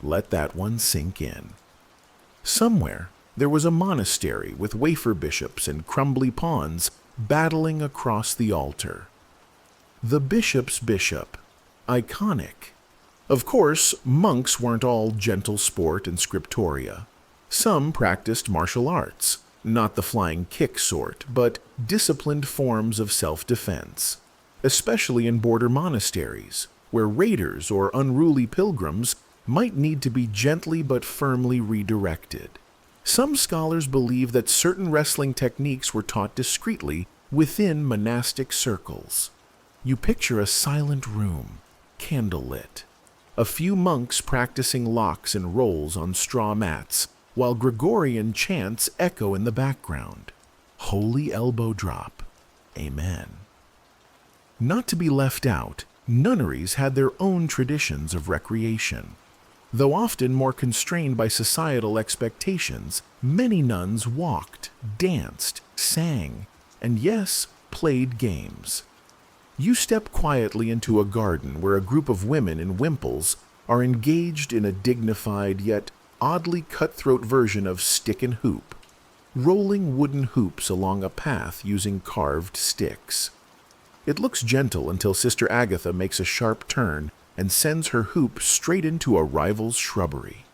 Let that one sink in. Somewhere, there was a monastery with wafer bishops and crumbly pawns battling across the altar. The bishop's bishop, iconic. Of course, monks weren't all gentle sport and scriptoria. Some practiced martial arts, not the flying kick sort, but disciplined forms of self-defense, especially in border monasteries, where raiders or unruly pilgrims might need to be gently but firmly redirected. Some scholars believe that certain wrestling techniques were taught discreetly within monastic circles. You picture a silent room, candlelit, a few monks practicing locks and rolls on straw mats, while Gregorian chants echo in the background. Holy elbow drop. Amen. Not to be left out, nunneries had their own traditions of recreation. Though often more constrained by societal expectations, many nuns walked, danced, sang, and yes, played games. You step quietly into a garden where a group of women in wimples are engaged in a dignified yet oddly cutthroat version of stick and hoop, rolling wooden hoops along a path using carved sticks. It looks gentle until Sister Agatha makes a sharp turn and sends her hoop straight into a rival's shrubbery.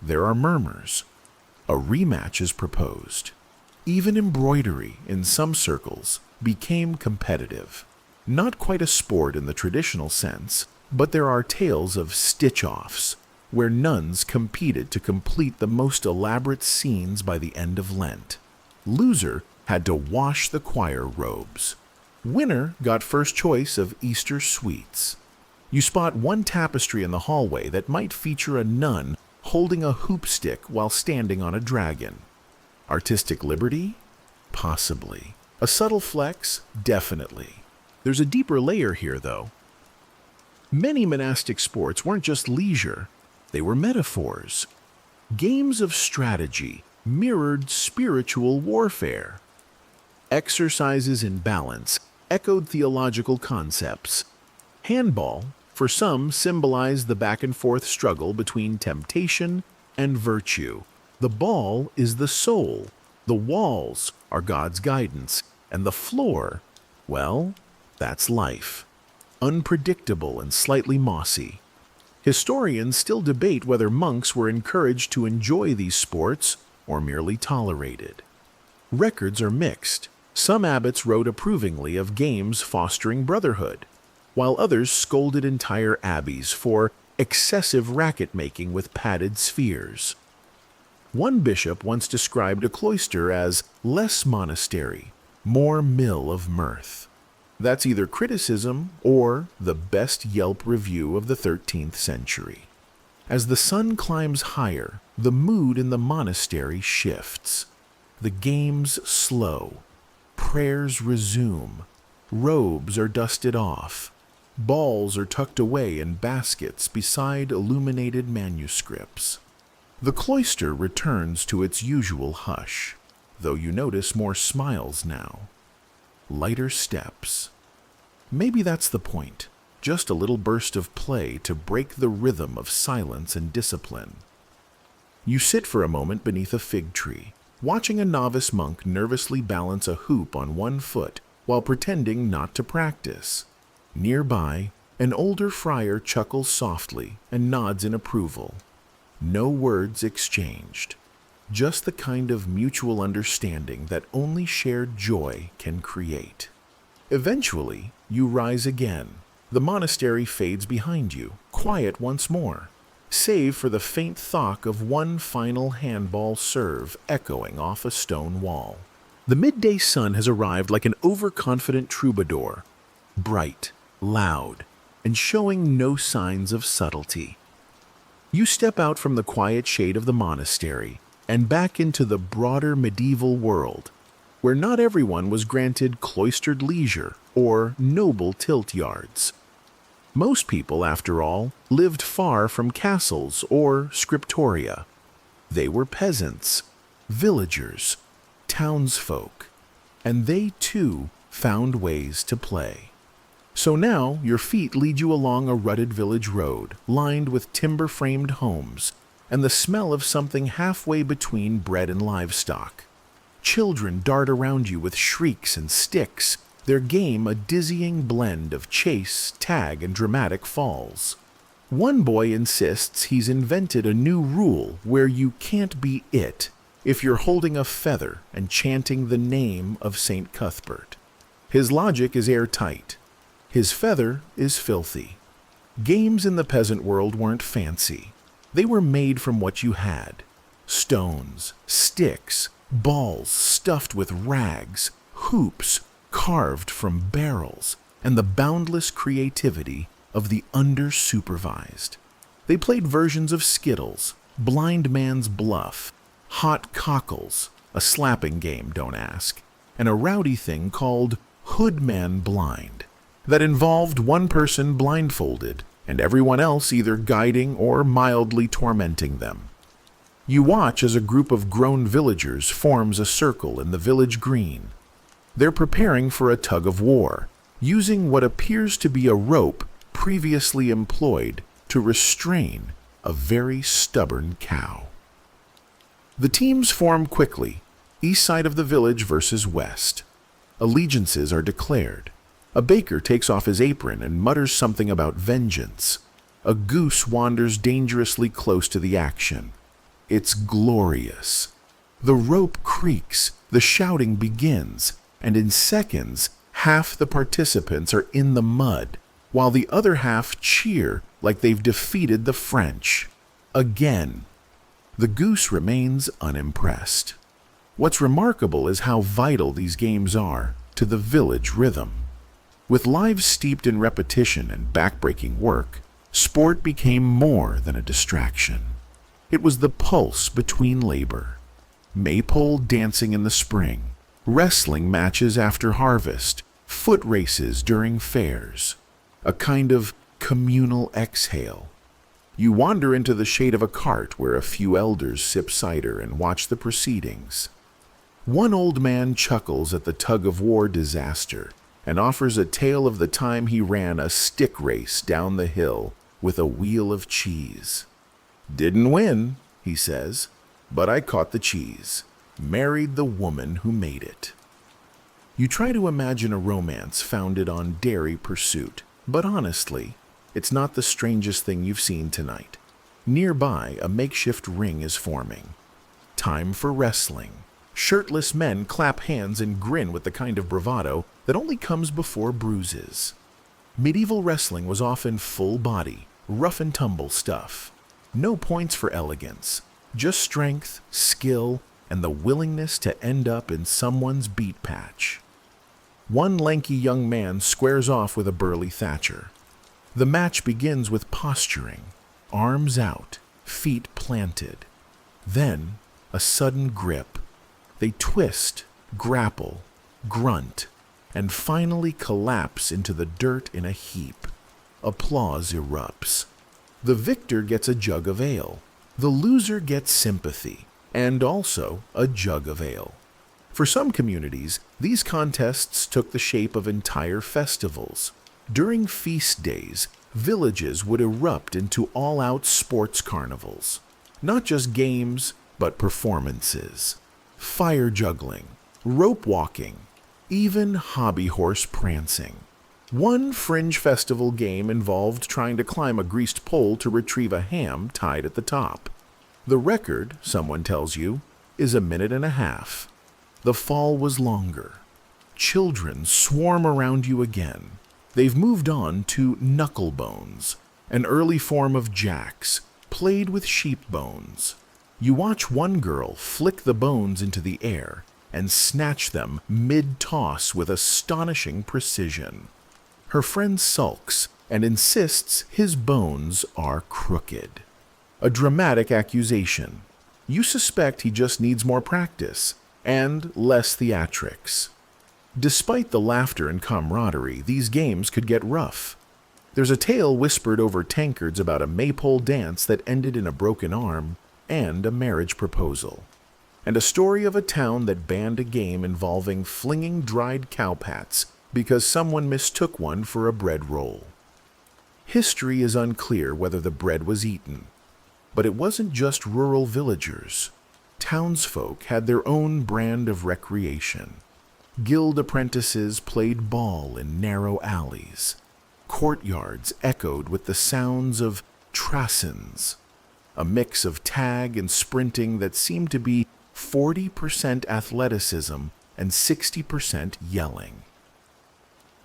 There are murmurs. A rematch is proposed. Even embroidery, in some circles, became competitive. Not quite a sport in the traditional sense, but there are tales of stitch-offs, where nuns competed to complete the most elaborate scenes by the end of Lent. Loser had to wash the choir robes. Winner got first choice of Easter sweets. You spot one tapestry in the hallway that might feature a nun holding a hoop stick while standing on a dragon. Artistic liberty? Possibly. A subtle flex? Definitely. There's a deeper layer here, though. Many monastic sports weren't just leisure, they were metaphors. Games of strategy mirrored spiritual warfare. Exercises in balance echoed theological concepts. Handball, for some, symbolized the back-and-forth struggle between temptation and virtue. The ball is the soul, the walls are God's guidance, and the floor, well, that's life. Unpredictable and slightly mossy. Historians still debate whether monks were encouraged to enjoy these sports or merely tolerated. Records are mixed. Some abbots wrote approvingly of games fostering brotherhood, while others scolded entire abbeys for excessive racket-making with padded spheres. One bishop once described a cloister as less monastery, more mill of mirth. That's either criticism or the best Yelp review of the 13th century. As the sun climbs higher, the mood in the monastery shifts. The games slow. Prayers resume. Robes are dusted off. Balls are tucked away in baskets beside illuminated manuscripts. The cloister returns to its usual hush, though you notice more smiles now. Lighter steps. Maybe that's the point, just a little burst of play to break the rhythm of silence and discipline. You sit for a moment beneath a fig tree, watching a novice monk nervously balance a hoop on one foot while pretending not to practice. Nearby, an older friar chuckles softly and nods in approval. No words exchanged, just the kind of mutual understanding that only shared joy can create. Eventually, you rise again. The monastery fades behind you, quiet once more, save for the faint thock of one final handball serve echoing off a stone wall. The midday sun has arrived like an overconfident troubadour, bright, loud, and showing no signs of subtlety. You step out from the quiet shade of the monastery and back into the broader medieval world, where not everyone was granted cloistered leisure or noble tilt yards. Most people, after all, lived far from castles or scriptoria. They were peasants, villagers, townsfolk, and they too found ways to play. So now your feet lead you along a rutted village road lined with timber-framed homes and the smell of something halfway between bread and livestock. Children dart around you with shrieks and sticks, their game a dizzying blend of chase, tag, and dramatic falls. One boy insists he's invented a new rule where you can't be it if you're holding a feather and chanting the name of St. Cuthbert. His logic is airtight. His feather is filthy. Games in the peasant world weren't fancy. They were made from what you had. Stones, sticks, balls stuffed with rags, hoops carved from barrels, and the boundless creativity of the under-supervised. They played versions of Skittles, Blind Man's Bluff, Hot Cockles, a slapping game, don't ask, and a rowdy thing called Hoodman Blind, that involved one person blindfolded and everyone else either guiding or mildly tormenting them. You watch as a group of grown villagers forms a circle in the village green. They're preparing for a tug of war, using what appears to be a rope previously employed to restrain a very stubborn cow. The teams form quickly, east side of the village versus west. Allegiances are declared. A baker takes off his apron and mutters something about vengeance. A goose wanders dangerously close to the action. It's glorious. The rope creaks, the shouting begins, and in seconds, half the participants are in the mud, while the other half cheer like they've defeated the French. Again. The goose remains unimpressed. What's remarkable is how vital these games are to the village rhythm. With lives steeped in repetition and backbreaking work, sport became more than a distraction. It was the pulse between labor. Maypole dancing in the spring, wrestling matches after harvest, foot races during fairs. A kind of communal exhale. You wander into the shade of a cart where a few elders sip cider and watch the proceedings. One old man chuckles at the tug-of-war disaster and offers a tale of the time he ran a stick race down the hill with a wheel of cheese. "Didn't win," he says, "but I caught the cheese. Married the woman who made it." You try to imagine a romance founded on dairy pursuit, but honestly, it's not the strangest thing you've seen tonight. Nearby, a makeshift ring is forming. Time for wrestling. Shirtless men clap hands and grin with the kind of bravado that only comes before bruises. Medieval wrestling was often full body, rough and tumble stuff. No points for elegance, just strength, skill, and the willingness to end up in someone's beat patch. One lanky young man squares off with a burly thatcher. The match begins with posturing, arms out, feet planted. Then, a sudden grip. They twist, grapple, grunt, and finally collapse into the dirt in a heap. applause erupts. The victor gets a jug of ale. The loser gets sympathy, and also a jug of ale. For some communities, these contests took the shape of entire festivals. During feast days, villages would erupt into all-out sports carnivals. Not just games, but performances. Fire juggling, rope walking, even hobby horse prancing. One fringe festival game involved trying to climb a greased pole to retrieve a ham tied at the top. The record, someone tells you, is 1.5 minutes. The fall was longer. Children swarm around you again. They've moved on to knuckle bones, an early form of jacks, played with sheep bones. You watch one girl flick the bones into the air and snatch them mid-toss with astonishing precision. Her friend sulks and insists his bones are crooked. A dramatic accusation. You suspect he just needs more practice and less theatrics. Despite the laughter and camaraderie, these games could get rough. There's a tale whispered over tankards about a maypole dance that ended in a broken arm and a marriage proposal, and a story of a town that banned a game involving flinging dried cow pats because someone mistook one for a bread roll. History is unclear whether the bread was eaten, but it wasn't just rural villagers. Townsfolk had their own brand of recreation. Guild apprentices played ball in narrow alleys. Courtyards echoed with the sounds of trassins, a mix of tag and sprinting that seemed to be 40% athleticism and 60% yelling.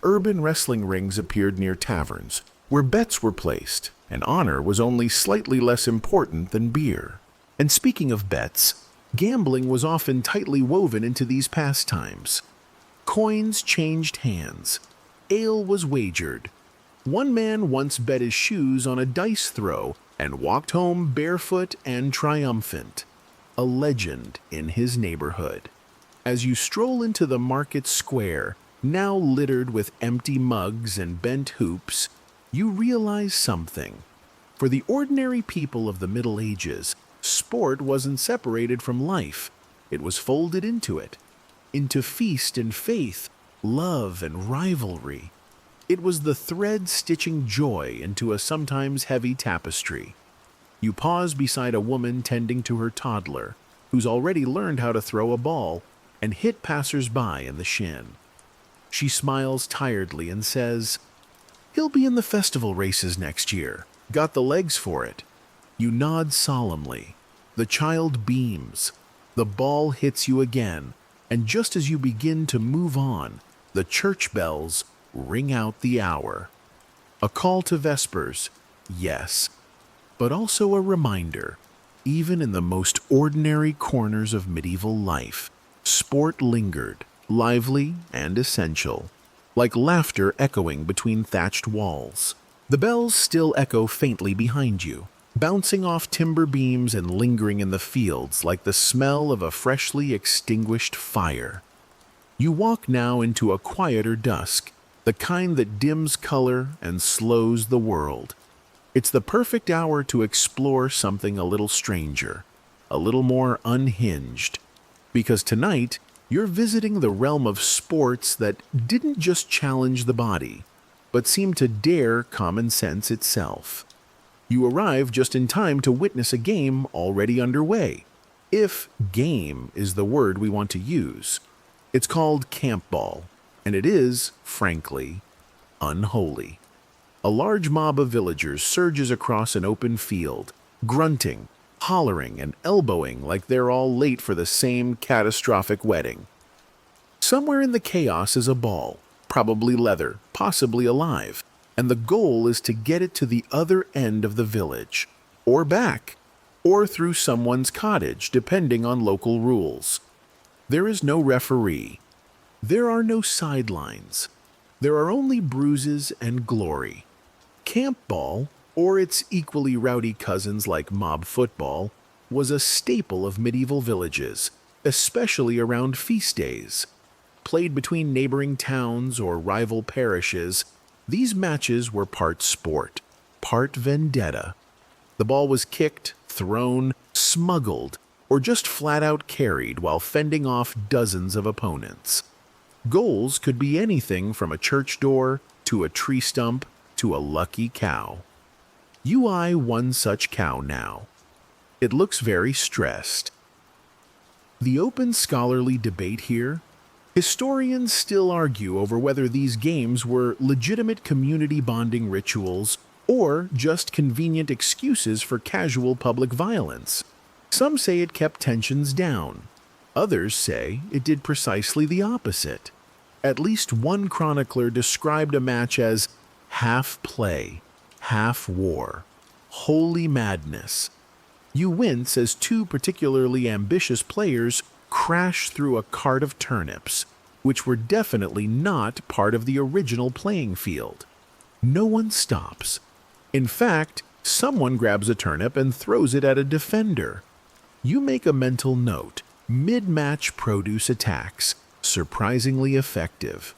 Urban wrestling rings appeared near taverns, where bets were placed, and honor was only slightly less important than beer. And speaking of bets, gambling was often tightly woven into these pastimes. Coins changed hands. Ale was wagered. One man once bet his shoes on a dice throw and walked home barefoot and triumphant, a legend in his neighborhood. As you stroll into the market square, now littered with empty mugs and bent hoops, you realize something. For the ordinary people of the Middle Ages, sport wasn't separated from life. It was folded into it, into feast and faith, love and rivalry. It was the thread stitching joy into a sometimes heavy tapestry. You pause beside a woman tending to her toddler, who's already learned how to throw a ball, and hit passers-by in the shin. She smiles tiredly and says, "He'll be in the festival races next year. Got the legs for it." You nod solemnly. The child beams. The ball hits you again, and just as you begin to move on, the church bells ring out the hour. A call to vespers, yes, but also a reminder, even in the most ordinary corners of medieval life, sport lingered, lively and essential, like laughter echoing between thatched walls. The bells still echo faintly behind you, bouncing off timber beams and lingering in the fields like the smell of a freshly extinguished fire. You walk now into a quieter dusk, the kind that dims color and slows the world. It's the perfect hour to explore something a little stranger, a little more unhinged, because tonight you're visiting the realm of sports that didn't just challenge the body, but seemed to dare common sense itself. You arrive just in time to witness a game already underway, if game is the word we want to use. It's called camp ball, and it is, frankly, unholy. A large mob of villagers surges across an open field, grunting, hollering, and elbowing like they're all late for the same catastrophic wedding. Somewhere in the chaos is a ball, probably leather, possibly alive, and the goal is to get it to the other end of the village, or back, or through someone's cottage, depending on local rules. There is no referee. There are no sidelines. There are only bruises and glory. Camp ball, or its equally rowdy cousins like mob football, was a staple of medieval villages, especially around feast days. Played between neighboring towns or rival parishes, These matches were part sport, part vendetta. The ball was kicked, thrown, smuggled, or just flat out carried while fending off dozens of opponents. Goals could be anything from a church door to a tree stump to a lucky cow. You eye one such cow now. It looks very stressed. The open scholarly debate here: historians still argue over whether these games were legitimate community bonding rituals or just convenient excuses for casual public violence. Some say it kept tensions down. Others say it did precisely the opposite. At least one chronicler described a match as half play, half war, holy madness. You wince as two particularly ambitious players crash through a cart of turnips, which were definitely not part of the original playing field. No one stops. In fact, someone grabs a turnip and throws it at a defender. You make a mental note: mid-match produce attacks, surprisingly effective.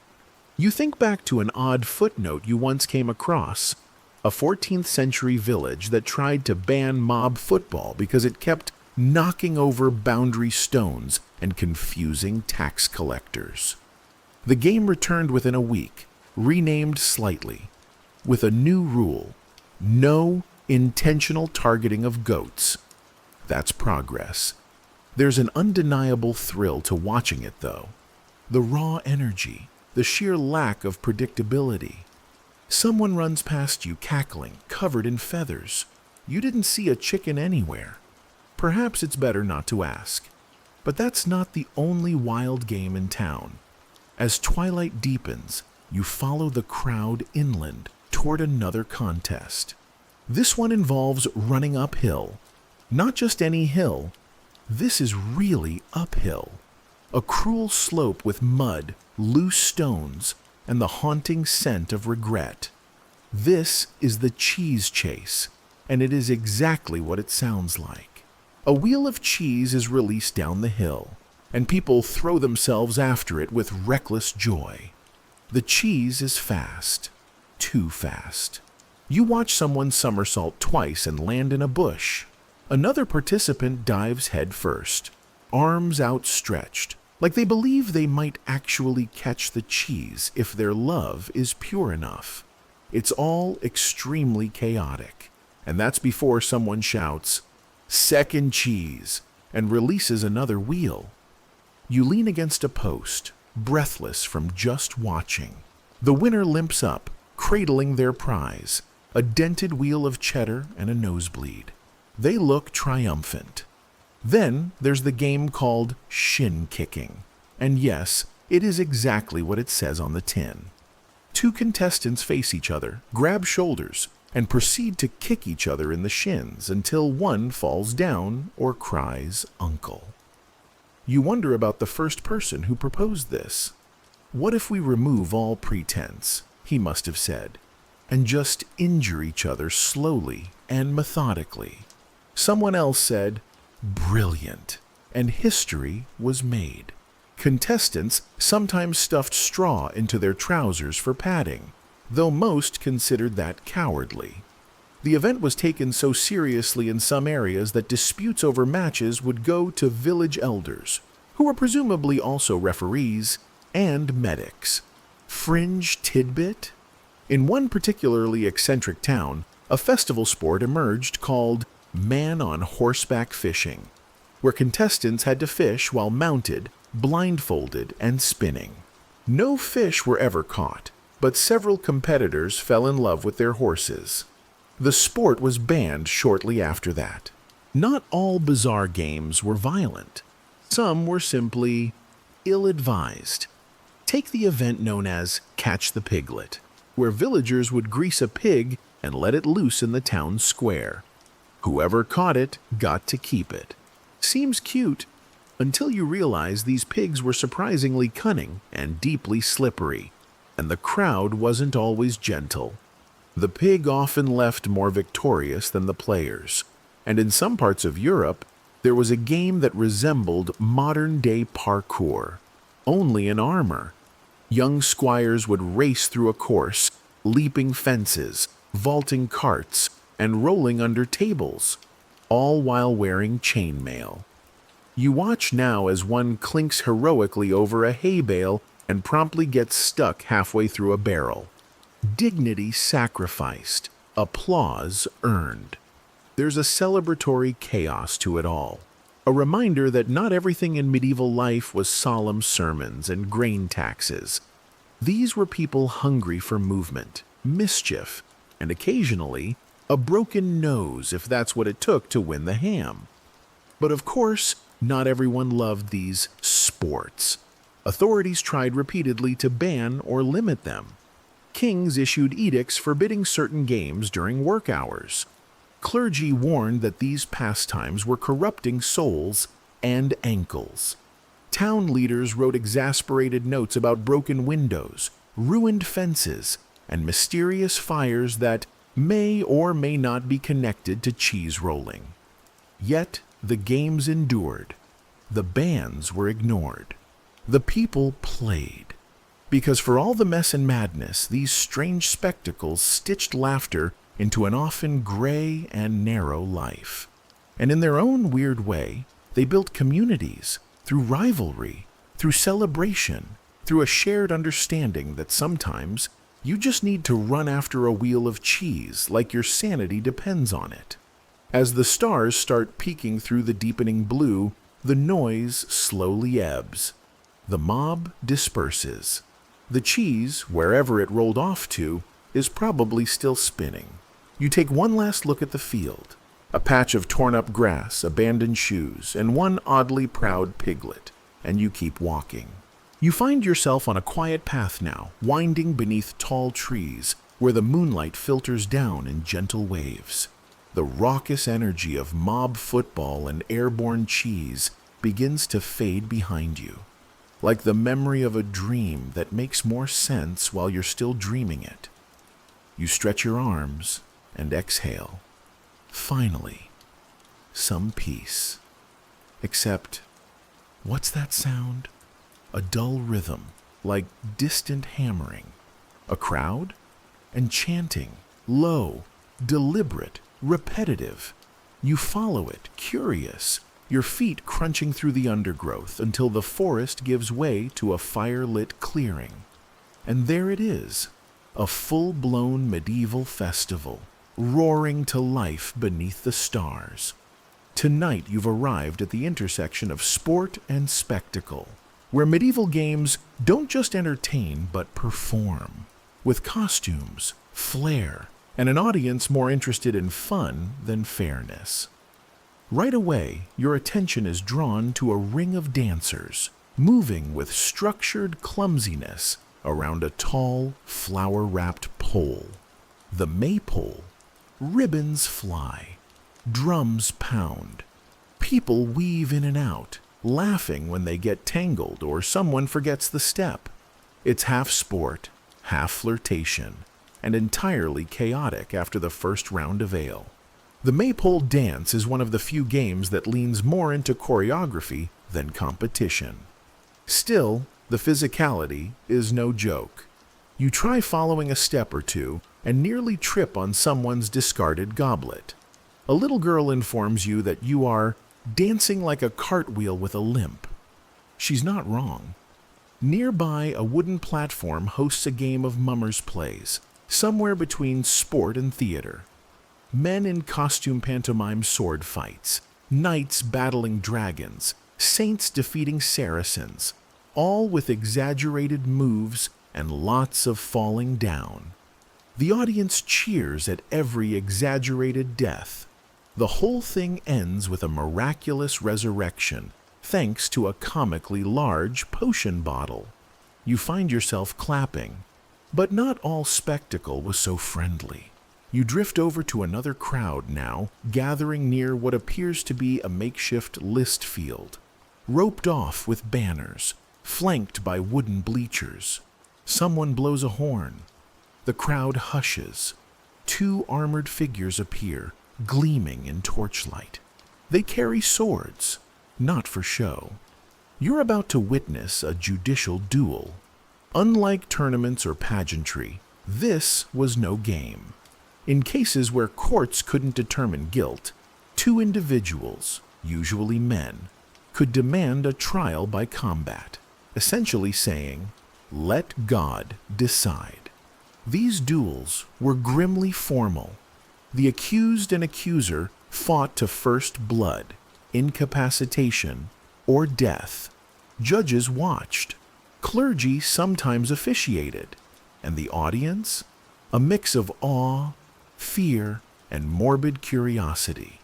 You think back to an odd footnote you once came across: a 14th century village that tried to ban mob football because it kept knocking over boundary stones and confusing tax collectors. The game returned within a week, renamed slightly, with a new rule: no intentional targeting of goats. That's progress. There's an undeniable thrill to watching it, though. The raw energy, the sheer lack of predictability. Someone runs past you cackling, covered in feathers. You didn't see a chicken anywhere. Perhaps it's better not to ask. But that's not the only wild game in town. As twilight deepens, you follow the crowd inland toward another contest. This one involves running uphill. Not just any hill. This is really uphill. A cruel slope with mud, loose stones, and the haunting scent of regret. This is the cheese chase, and it is exactly what it sounds like. A wheel of cheese is released down the hill, and people throw themselves after it with reckless joy. The cheese is fast, too fast. You watch someone somersault twice and land in a bush. Another participant dives head first, arms outstretched, like they believe they might actually catch the cheese if their love is pure enough. It's all extremely chaotic, and that's before someone shouts, "Second cheese," and releases another wheel. You lean against a post, breathless from just watching. The winner limps up, cradling their prize, a dented wheel of cheddar and a nosebleed. They look triumphant. Then there's the game called shin kicking. And yes, it is exactly what it says on the tin. Two contestants face each other, grab shoulders, and proceed to kick each other in the shins until one falls down or cries "Uncle." You wonder about the first person who proposed this. What if we remove all pretense, he must have said, and just injure each other slowly and methodically? Someone else said, "Brilliant," and history was made. Contestants sometimes stuffed straw into their trousers for padding, though most considered that cowardly. The event was taken so seriously in some areas that disputes over matches would go to village elders, who were presumably also referees and medics. Fringe tidbit? In one particularly eccentric town, a festival sport emerged called man on horseback fishing, where contestants had to fish while mounted, blindfolded, and spinning. No fish were ever caught, but several competitors fell in love with their horses. The sport was banned shortly after that. Not all bizarre games were violent. Some were simply ill-advised. Take the event known as Catch the Piglet, where villagers would grease a pig and let it loose in the town square. Whoever caught it got to keep it. Seems cute, until you realize these pigs were surprisingly cunning and deeply slippery, and the crowd wasn't always gentle. The pig often left more victorious than the players, and in some parts of Europe, there was a game that resembled modern-day parkour, only in armor. Young squires would race through a course, leaping fences, vaulting carts, and rolling under tables, all while wearing chainmail. You watch now as one clinks heroically over a hay bale and promptly gets stuck halfway through a barrel. Dignity sacrificed, applause earned. There's a celebratory chaos to it all, a reminder that not everything in medieval life was solemn sermons and grain taxes. These were people hungry for movement, mischief, and occasionally a broken nose if that's what it took to win the ham. But of course, not everyone loved these sports. Authorities tried repeatedly to ban or limit them. Kings issued edicts forbidding certain games during work hours. Clergy warned that these pastimes were corrupting souls and ankles. Town leaders wrote exasperated notes about broken windows, ruined fences, and mysterious fires that may or may not be connected to cheese rolling. Yet the games endured. The bans were ignored. The people played. Because for all the mess and madness, these strange spectacles stitched laughter into an often gray and narrow life. And in their own weird way, they built communities through rivalry, through celebration, through a shared understanding that sometimes you just need to run after a wheel of cheese like your sanity depends on it. As the stars start peeking through the deepening blue, the noise slowly ebbs. The mob disperses. The cheese, wherever it rolled off to, is probably still spinning. You take one last look at the field. A patch of torn-up grass, abandoned shoes, and one oddly proud piglet, and you keep walking. You find yourself on a quiet path now, winding beneath tall trees, where the moonlight filters down in gentle waves. The raucous energy of mob football and airborne cheese begins to fade behind you, like the memory of a dream that makes more sense while you're still dreaming it. You stretch your arms and exhale. Finally, some peace. Except, what's that sound? A dull rhythm, like distant hammering. A crowd? And chanting, low, deliberate, repetitive. You follow it, curious, your feet crunching through the undergrowth until the forest gives way to a fire-lit clearing. And there it is, a full-blown medieval festival, roaring to life beneath the stars. Tonight you've arrived at the intersection of sport and spectacle, where medieval games don't just entertain but perform, with costumes, flair, and an audience more interested in fun than fairness. Right away, your attention is drawn to a ring of dancers, moving with structured clumsiness around a tall, flower-wrapped pole. The maypole. Ribbons fly. Drums pound. People weave in and out, laughing when they get tangled or someone forgets the step. It's half sport, half flirtation, and entirely chaotic after the first round of ale. The maypole dance is one of the few games that leans more into choreography than competition. Still, the physicality is no joke. You try following a step or two and nearly trip on someone's discarded goblet. A little girl informs you that you are dancing like a cartwheel with a limp. She's not wrong. Nearby, a wooden platform hosts a game of mummers plays, somewhere between sport and theater. Men in costume pantomime sword fights, knights battling dragons, saints defeating Saracens, all with exaggerated moves and lots of falling down. The audience cheers at every exaggerated death. The whole thing ends with a miraculous resurrection, thanks to a comically large potion bottle. You find yourself clapping, but not all spectacle was so friendly. You drift over to another crowd now, gathering near what appears to be a makeshift list field, roped off with banners, flanked by wooden bleachers. Someone blows a horn. The crowd hushes. Two armored figures appear, gleaming in torchlight. They carry swords, not for show. You're about to witness a judicial duel. Unlike tournaments or pageantry, This was no game. In cases where courts couldn't determine guilt, two individuals, usually men, could demand a trial by combat, essentially saying, "Let God decide." These duels were grimly formal. The accused and accuser fought to first blood, incapacitation, or death. Judges watched. Clergy sometimes officiated. And the audience? A mix of awe, fear, and morbid curiosity.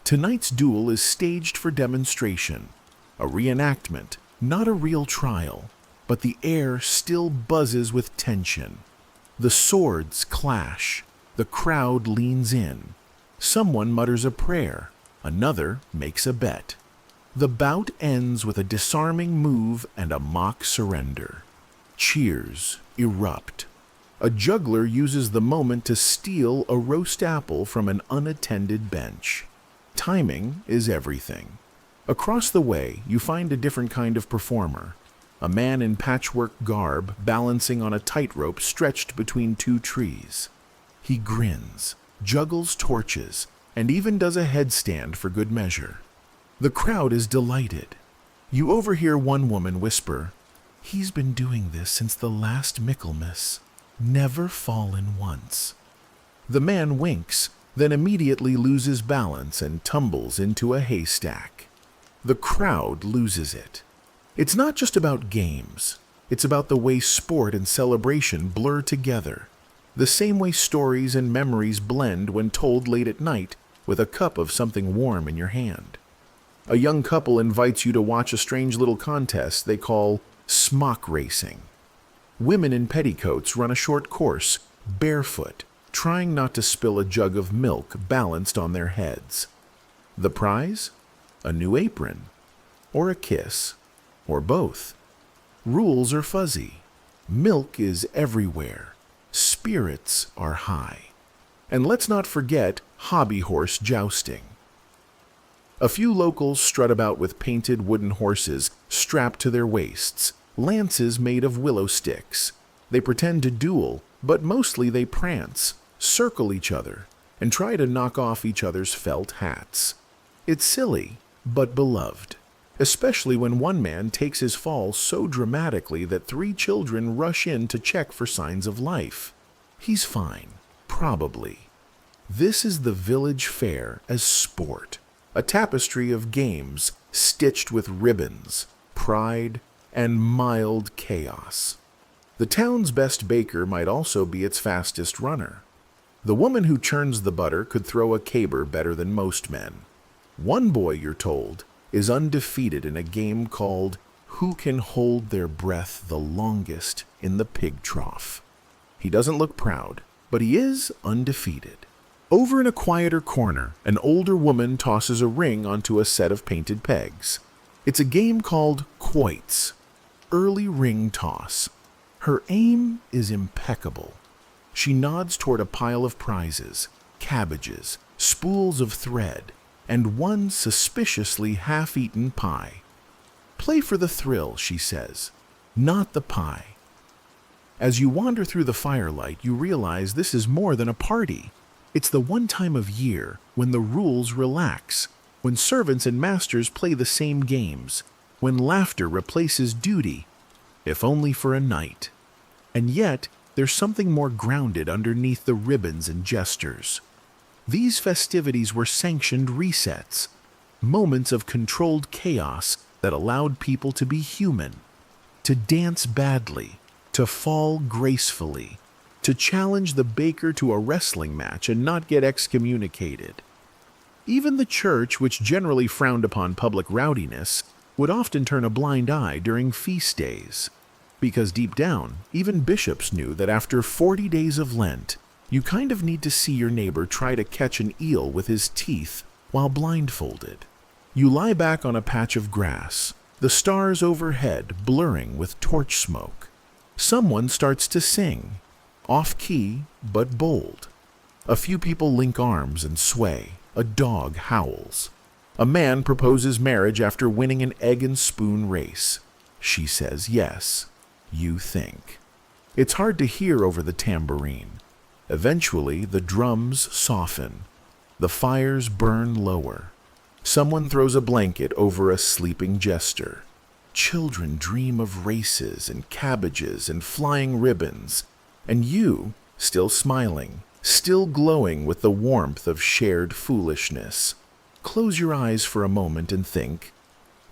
Tonight's duel is staged for demonstration, a reenactment, not a real trial, but the air still buzzes with tension. The swords clash, the crowd leans in. Someone mutters a prayer, another makes a bet. The bout ends with a disarming move and a mock surrender. Cheers erupt. A juggler uses the moment to steal a roast apple from an unattended bench. Timing is everything. Across the way, you find a different kind of performer. A man in patchwork garb balancing on a tightrope stretched between two trees. He grins, juggles torches, and even does a headstand for good measure. The crowd is delighted. You overhear one woman whisper, "He's been doing this since the last Michaelmas. Never fallen once." The man winks, then immediately loses balance and tumbles into a haystack. The crowd loses it. It's not just about games. It's about the way sport and celebration blur together. The same way stories and memories blend when told late at night with a cup of something warm in your hand. A young couple invites you to watch a strange little contest they call smock racing. Women in petticoats run a short course, barefoot, trying not to spill a jug of milk balanced on their heads. The prize? A new apron, or a kiss, or both. Rules are fuzzy. Milk is everywhere. Spirits are high. And let's not forget hobby horse jousting. A few locals strut about with painted wooden horses strapped to their waists, lances made of willow sticks. They pretend to duel, but mostly they prance, circle each other, and try to knock off each other's felt hats. It's silly, but beloved, especially when one man takes his fall so dramatically that 3 children rush in to check for signs of life. He's fine, probably. This is the village fair as sport, a tapestry of games stitched with ribbons, pride, and mild chaos. The town's best baker might also be its fastest runner. The woman who churns the butter could throw a caber better than most men. One boy, you're told, is undefeated in a game called Who Can Hold Their Breath the Longest in the Pig Trough. He doesn't look proud, but he is undefeated. Over in a quieter corner, an older woman tosses a ring onto a set of painted pegs. It's a game called quoits, early ring toss. Her aim is impeccable. She nods toward a pile of prizes, cabbages, spools of thread, and one suspiciously half-eaten pie. "Play for the thrill," she says, "not the pie." As you wander through the firelight, you realize this is more than a party. It's the one time of year when the rules relax, when servants and masters play the same games, when laughter replaces duty, if only for a night. And yet, there's something more grounded underneath the ribbons and gestures. These festivities were sanctioned resets, moments of controlled chaos that allowed people to be human, to dance badly, to fall gracefully, to challenge the baker to a wrestling match and not get excommunicated. Even the church, which generally frowned upon public rowdiness, would often turn a blind eye during feast days. Because deep down, even bishops knew that after 40 days of Lent, you kind of need to see your neighbor try to catch an eel with his teeth while blindfolded. You lie back on a patch of grass, the stars overhead blurring with torch smoke. Someone starts to sing, off-key but bold. A few people link arms and sway. A dog howls. A man proposes marriage after winning an egg and spoon race. She says yes. You think. It's hard to hear over the tambourine. Eventually, the drums soften. The fires burn lower. Someone throws a blanket over a sleeping jester. Children dream of races and cabbages and flying ribbons, and you, still smiling, still glowing with the warmth of shared foolishness. Close your eyes for a moment and think,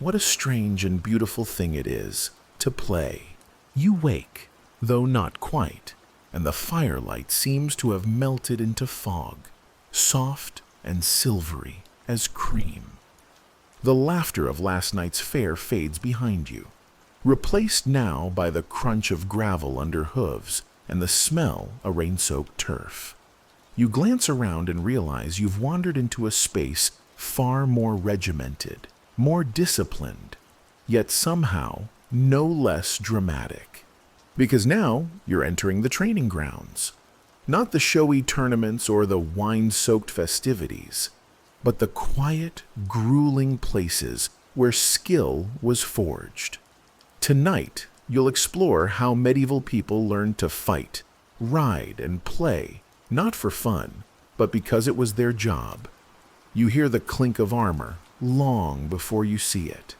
what a strange and beautiful thing it is to play. You wake, though not quite, and the firelight seems to have melted into fog, soft and silvery as cream. The laughter of last night's fair fades behind you, replaced now by the crunch of gravel under hooves and the smell of rain-soaked turf. You glance around and realize you've wandered into a space far more regimented, more disciplined, yet somehow no less dramatic. Because now you're entering the training grounds. Not the showy tournaments or the wine-soaked festivities, but the quiet, grueling places where skill was forged. Tonight, you'll explore how medieval people learned to fight, ride, and play, not for fun, but because it was their job. You hear the clink of armor long before you see it.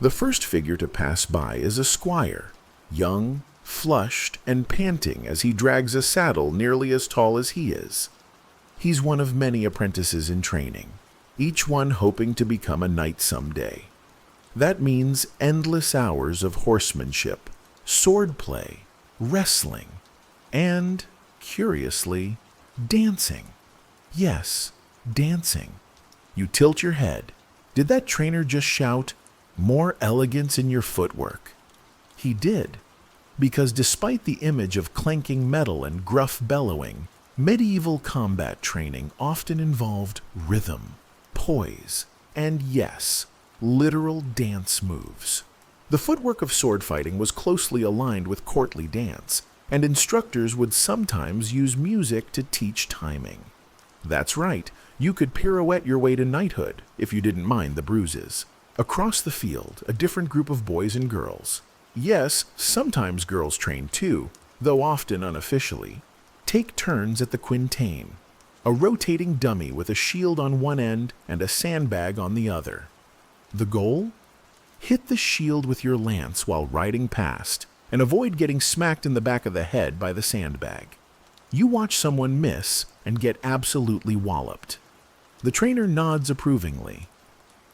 The first figure to pass by is a squire, young, flushed, and panting as he drags a saddle nearly as tall as he is. He's one of many apprentices in training, each one hoping to become a knight someday. That means endless hours of horsemanship, swordplay, wrestling, and, curiously, dancing. Yes, dancing. You tilt your head. Did that trainer just shout, "More elegance in your footwork"? He did, because despite the image of clanking metal and gruff bellowing, medieval combat training often involved rhythm, poise, and yes, literal dance moves. The footwork of sword fighting was closely aligned with courtly dance, and instructors would sometimes use music to teach timing. That's right, you could pirouette your way to knighthood if you didn't mind the bruises. Across the field, a different group of boys and girls, yes, sometimes girls train too, though often unofficially, take turns at the quintain, a rotating dummy with a shield on one end and a sandbag on the other. The goal? Hit the shield with your lance while riding past, and avoid getting smacked in the back of the head by the sandbag. You watch someone miss and get absolutely walloped. The trainer nods approvingly.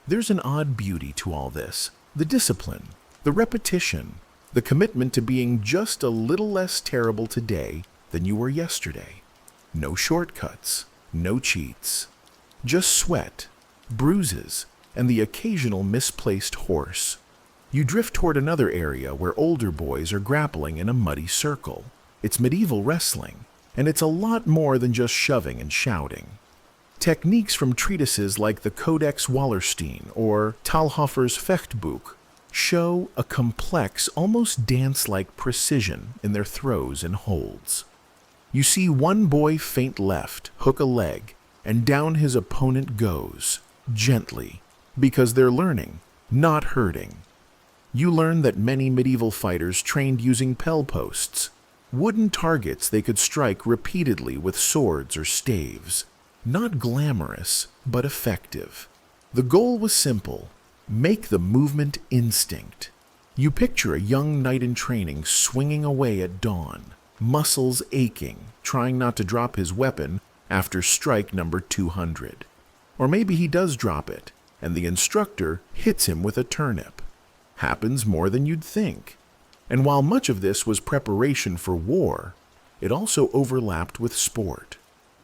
There's an odd beauty to all this, the discipline, the repetition, the commitment to being just a little less terrible today than you were yesterday. No shortcuts, no cheats, just sweat, bruises, and the occasional misplaced horse. You drift toward another area where older boys are grappling in a muddy circle. It's medieval wrestling, and it's a lot more than just shoving and shouting. Techniques from treatises like the Codex Wallerstein or Talhofer's Fechtbuch show a complex, almost dance-like precision in their throws and holds. You see one boy feint left, hook a leg, and down his opponent goes, gently, because they're learning, not hurting. You learn that many medieval fighters trained using pell posts, wooden targets they could strike repeatedly with swords or staves. Not glamorous, but effective. The goal was simple: make the movement instinct. You picture a young knight in training swinging away at dawn, muscles aching, trying not to drop his weapon after strike number 200. Or maybe he does drop it, and the instructor hits him with a turnip. Happens more than you'd think. And while much of this was preparation for war, it also overlapped with sport.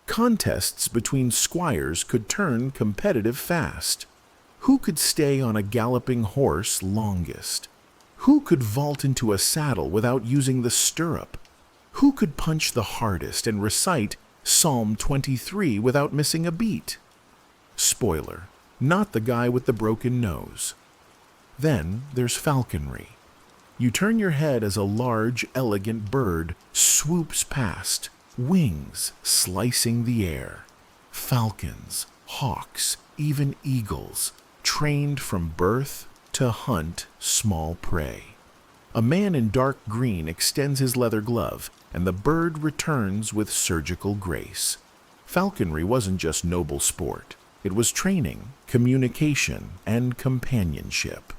Contests between squires could turn competitive fast. Who could stay on a galloping horse longest? Who could vault into a saddle without using the stirrup? Who could punch the hardest and recite Psalm 23 without missing a beat? Spoiler, not the guy with the broken nose. Then there's falconry. You turn your head as a large, elegant bird swoops past, wings slicing the air. Falcons, hawks, even eagles, trained from birth to hunt small prey. A man in dark green extends his leather glove, and the bird returns with surgical grace. Falconry wasn't just noble sport. It was training, communication, and companionship.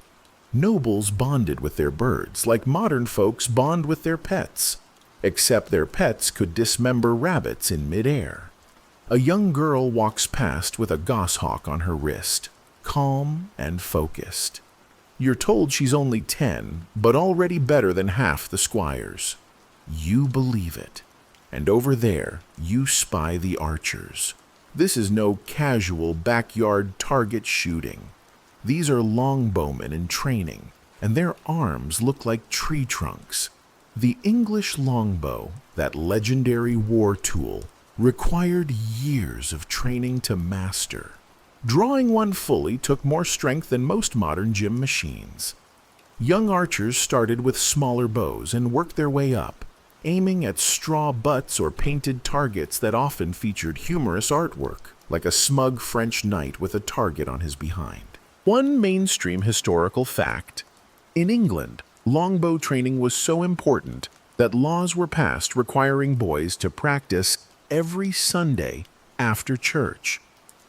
Nobles bonded with their birds like modern folks bond with their pets, except their pets could dismember rabbits in midair. A young girl walks past with a goshawk on her wrist, calm and focused. You're told she's only 10, but already better than half the squires. You believe it. And over there, you spy the archers. This is no casual backyard target shooting. These are longbowmen in training, and their arms look like tree trunks. The English longbow, that legendary war tool, required years of training to master. Drawing one fully took more strength than most modern gym machines. Young archers started with smaller bows and worked their way up, aiming at straw butts or painted targets that often featured humorous artwork, like a smug French knight with a target on his behind. One mainstream historical fact: in England, longbow training was so important that laws were passed requiring boys to practice every Sunday after church.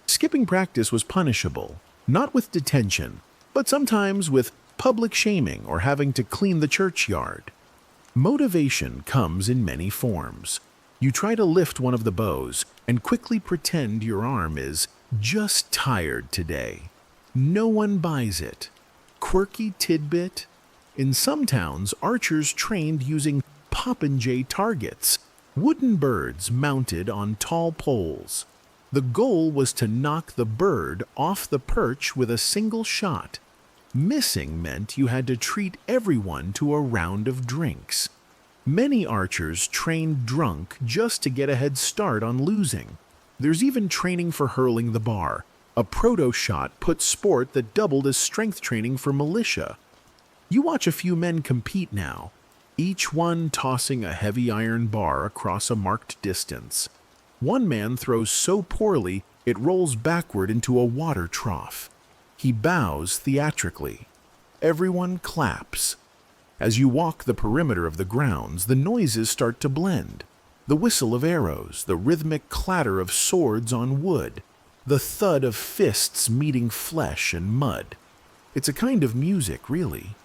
Skipping practice was punishable, not with detention, but sometimes with public shaming or having to clean the churchyard. Motivation comes in many forms. You try to lift one of the bows and quickly pretend your arm is just tired today. No one buys it. Quirky tidbit? In some towns, archers trained using popinjay targets, wooden birds mounted on tall poles. The goal was to knock the bird off the perch with a single shot. Missing meant you had to treat everyone to a round of drinks. Many archers trained drunk just to get a head start on losing. There's even training for hurling the bar, a proto-shot put sport that doubled as strength training for militia. You watch a few men compete now, each one tossing a heavy iron bar across a marked distance. One man throws so poorly it rolls backward into a water trough. He bows theatrically. Everyone claps. As you walk the perimeter of the grounds, the noises start to blend. The whistle of arrows, the rhythmic clatter of swords on wood, the thud of fists meeting flesh and mud. It's a kind of music, really.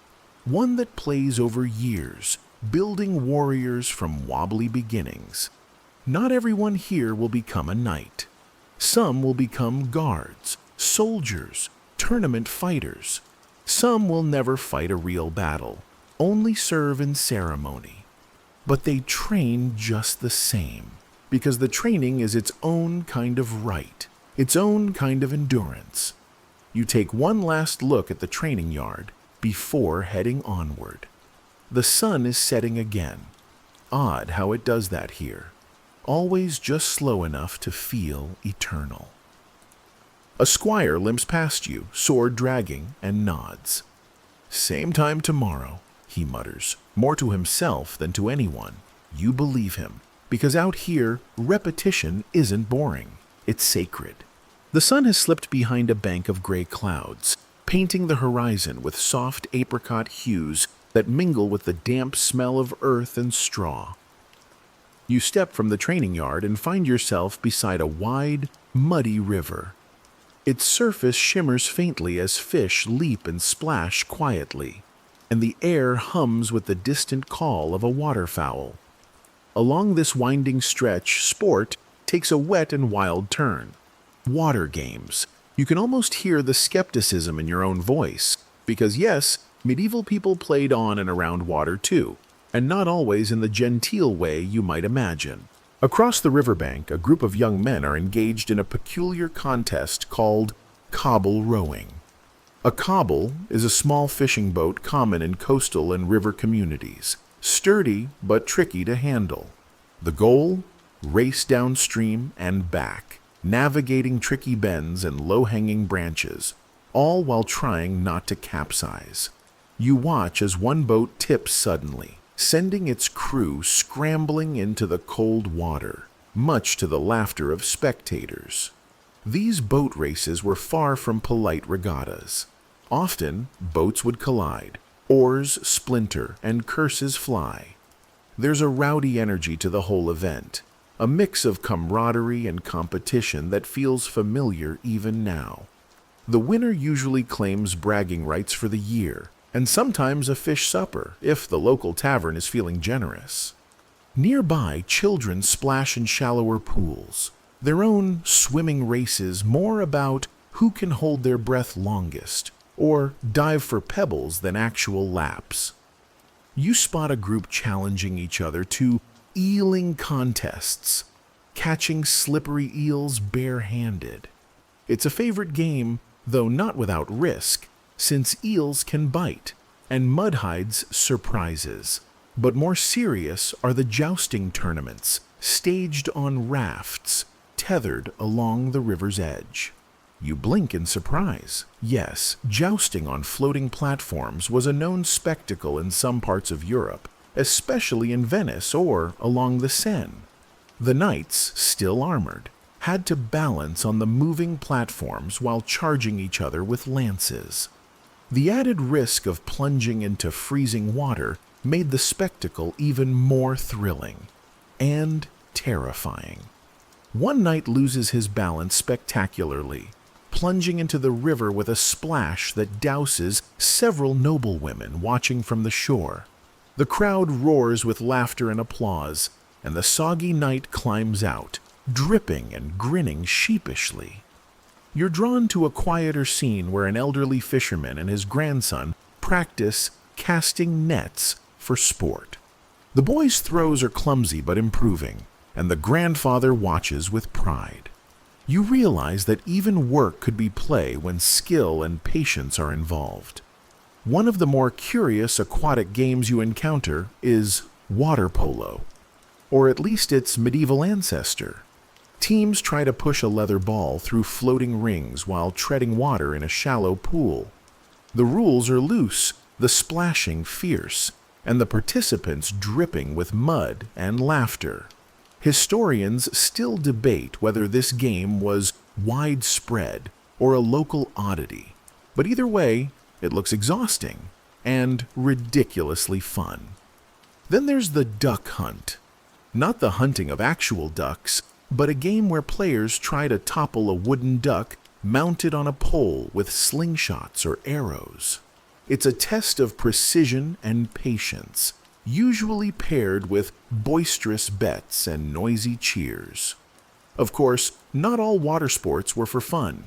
One that plays over years, building warriors from wobbly beginnings. Not everyone here will become a knight. Some will become guards, soldiers, tournament fighters. Some will never fight a real battle, only serve in ceremony. But they train just the same, because the training is its own kind of rite, its own kind of endurance. You take one last look at the training yard before heading onward. The sun is setting again. Odd how it does that here. Always just slow enough to feel eternal. A squire limps past you, sword dragging, and nods. "Same time tomorrow," he mutters, more to himself than to anyone. You believe him, because out here, repetition isn't boring. It's sacred. The sun has slipped behind a bank of gray clouds, painting the horizon with soft apricot hues that mingle with the damp smell of earth and straw. You step from the training yard and find yourself beside a wide, muddy river. Its surface shimmers faintly as fish leap and splash quietly, and the air hums with the distant call of a waterfowl. Along this winding stretch, sport takes a wet and wild turn. Water games. You can almost hear the skepticism in your own voice, because yes, medieval people played on and around water too, and not always in the genteel way you might imagine. Across the riverbank, a group of young men are engaged in a peculiar contest called cobble rowing. A cobble is a small fishing boat common in coastal and river communities, sturdy but tricky to handle. The goal? Race downstream and back, navigating tricky bends and low-hanging branches, all while trying not to capsize. You watch as one boat tips suddenly, sending its crew scrambling into the cold water, much to the laughter of spectators. These boat races were far from polite regattas. Often, boats would collide, Oars splinter and curses fly. There's a rowdy energy to the whole event, a mix of camaraderie and competition that feels familiar even now. The winner usually claims bragging rights for the year, and sometimes a fish supper if the local tavern is feeling generous. Nearby, children splash in shallower pools, their own swimming races more about who can hold their breath longest, or dive for pebbles than actual laps. You spot a group challenging each other to eeling contests, catching slippery eels barehanded. It's a favorite game, though not without risk, since eels can bite, and mud hides surprises. But more serious are the jousting tournaments, staged on rafts, tethered along the river's edge. You blink in surprise. Yes, jousting on floating platforms was a known spectacle in some parts of Europe, especially in Venice or along the Seine. The knights, still armored, had to balance on the moving platforms while charging each other with lances. The added risk of plunging into freezing water made the spectacle even more thrilling and terrifying. One knight loses his balance spectacularly, plunging into the river with a splash that douses several noblewomen watching from the shore. The crowd roars with laughter and applause, and the soggy knight climbs out, dripping and grinning sheepishly. You're drawn to a quieter scene where an elderly fisherman and his grandson practice casting nets for sport. The boy's throws are clumsy but improving, and the grandfather watches with pride. You realize that even work could be play when skill and patience are involved. One of the more curious aquatic games you encounter is water polo, or at least its medieval ancestor. Teams try to push a leather ball through floating rings while treading water in a shallow pool. The rules are loose, the splashing fierce, and the participants dripping with mud and laughter. Historians still debate whether this game was widespread or a local oddity, but either way, it looks exhausting and ridiculously fun. Then there's the duck hunt. Not the hunting of actual ducks, but a game where players try to topple a wooden duck mounted on a pole with slingshots or arrows. It's a test of precision and patience, usually paired with boisterous bets and noisy cheers. Of course, not all water sports were for fun.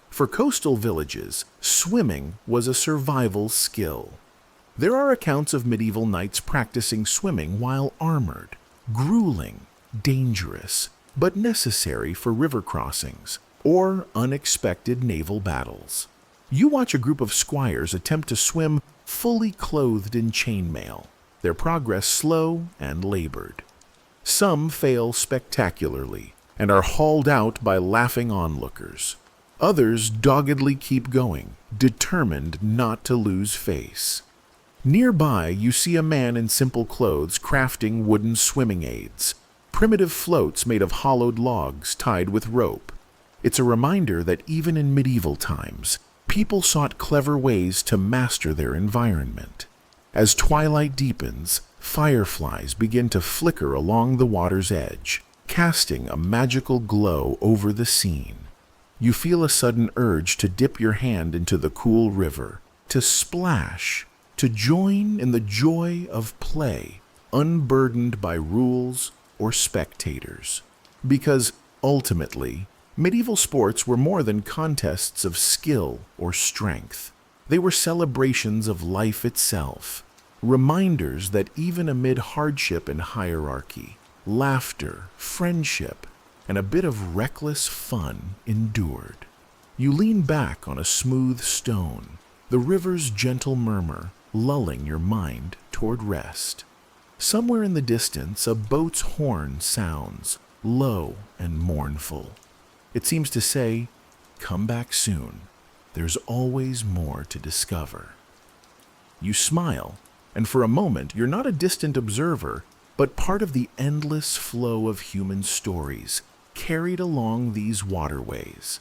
For coastal villages, swimming was a survival skill. There are accounts of medieval knights practicing swimming while armored, grueling, dangerous, but necessary for river crossings or unexpected naval battles. You watch a group of squires attempt to swim fully clothed in chainmail, their progress slow and labored. Some fail spectacularly and are hauled out by laughing onlookers. Others doggedly keep going, determined not to lose face. Nearby, you see a man in simple clothes crafting wooden swimming aids, primitive floats made of hollowed logs tied with rope. It's a reminder that even in medieval times, people sought clever ways to master their environment. As twilight deepens, fireflies begin to flicker along the water's edge, casting a magical glow over the scene. You feel a sudden urge to dip your hand into the cool river, to splash, to join in the joy of play, unburdened by rules or spectators. Because, ultimately, medieval sports were more than contests of skill or strength. They were celebrations of life itself, reminders that even amid hardship and hierarchy, laughter, friendship, and a bit of reckless fun endured. You lean back on a smooth stone, the river's gentle murmur lulling your mind toward rest. Somewhere in the distance, a boat's horn sounds, low and mournful. It seems to say, "Come back soon. There's always more to discover." You smile, and for a moment you're not a distant observer, but part of the endless flow of human stories carried along these waterways.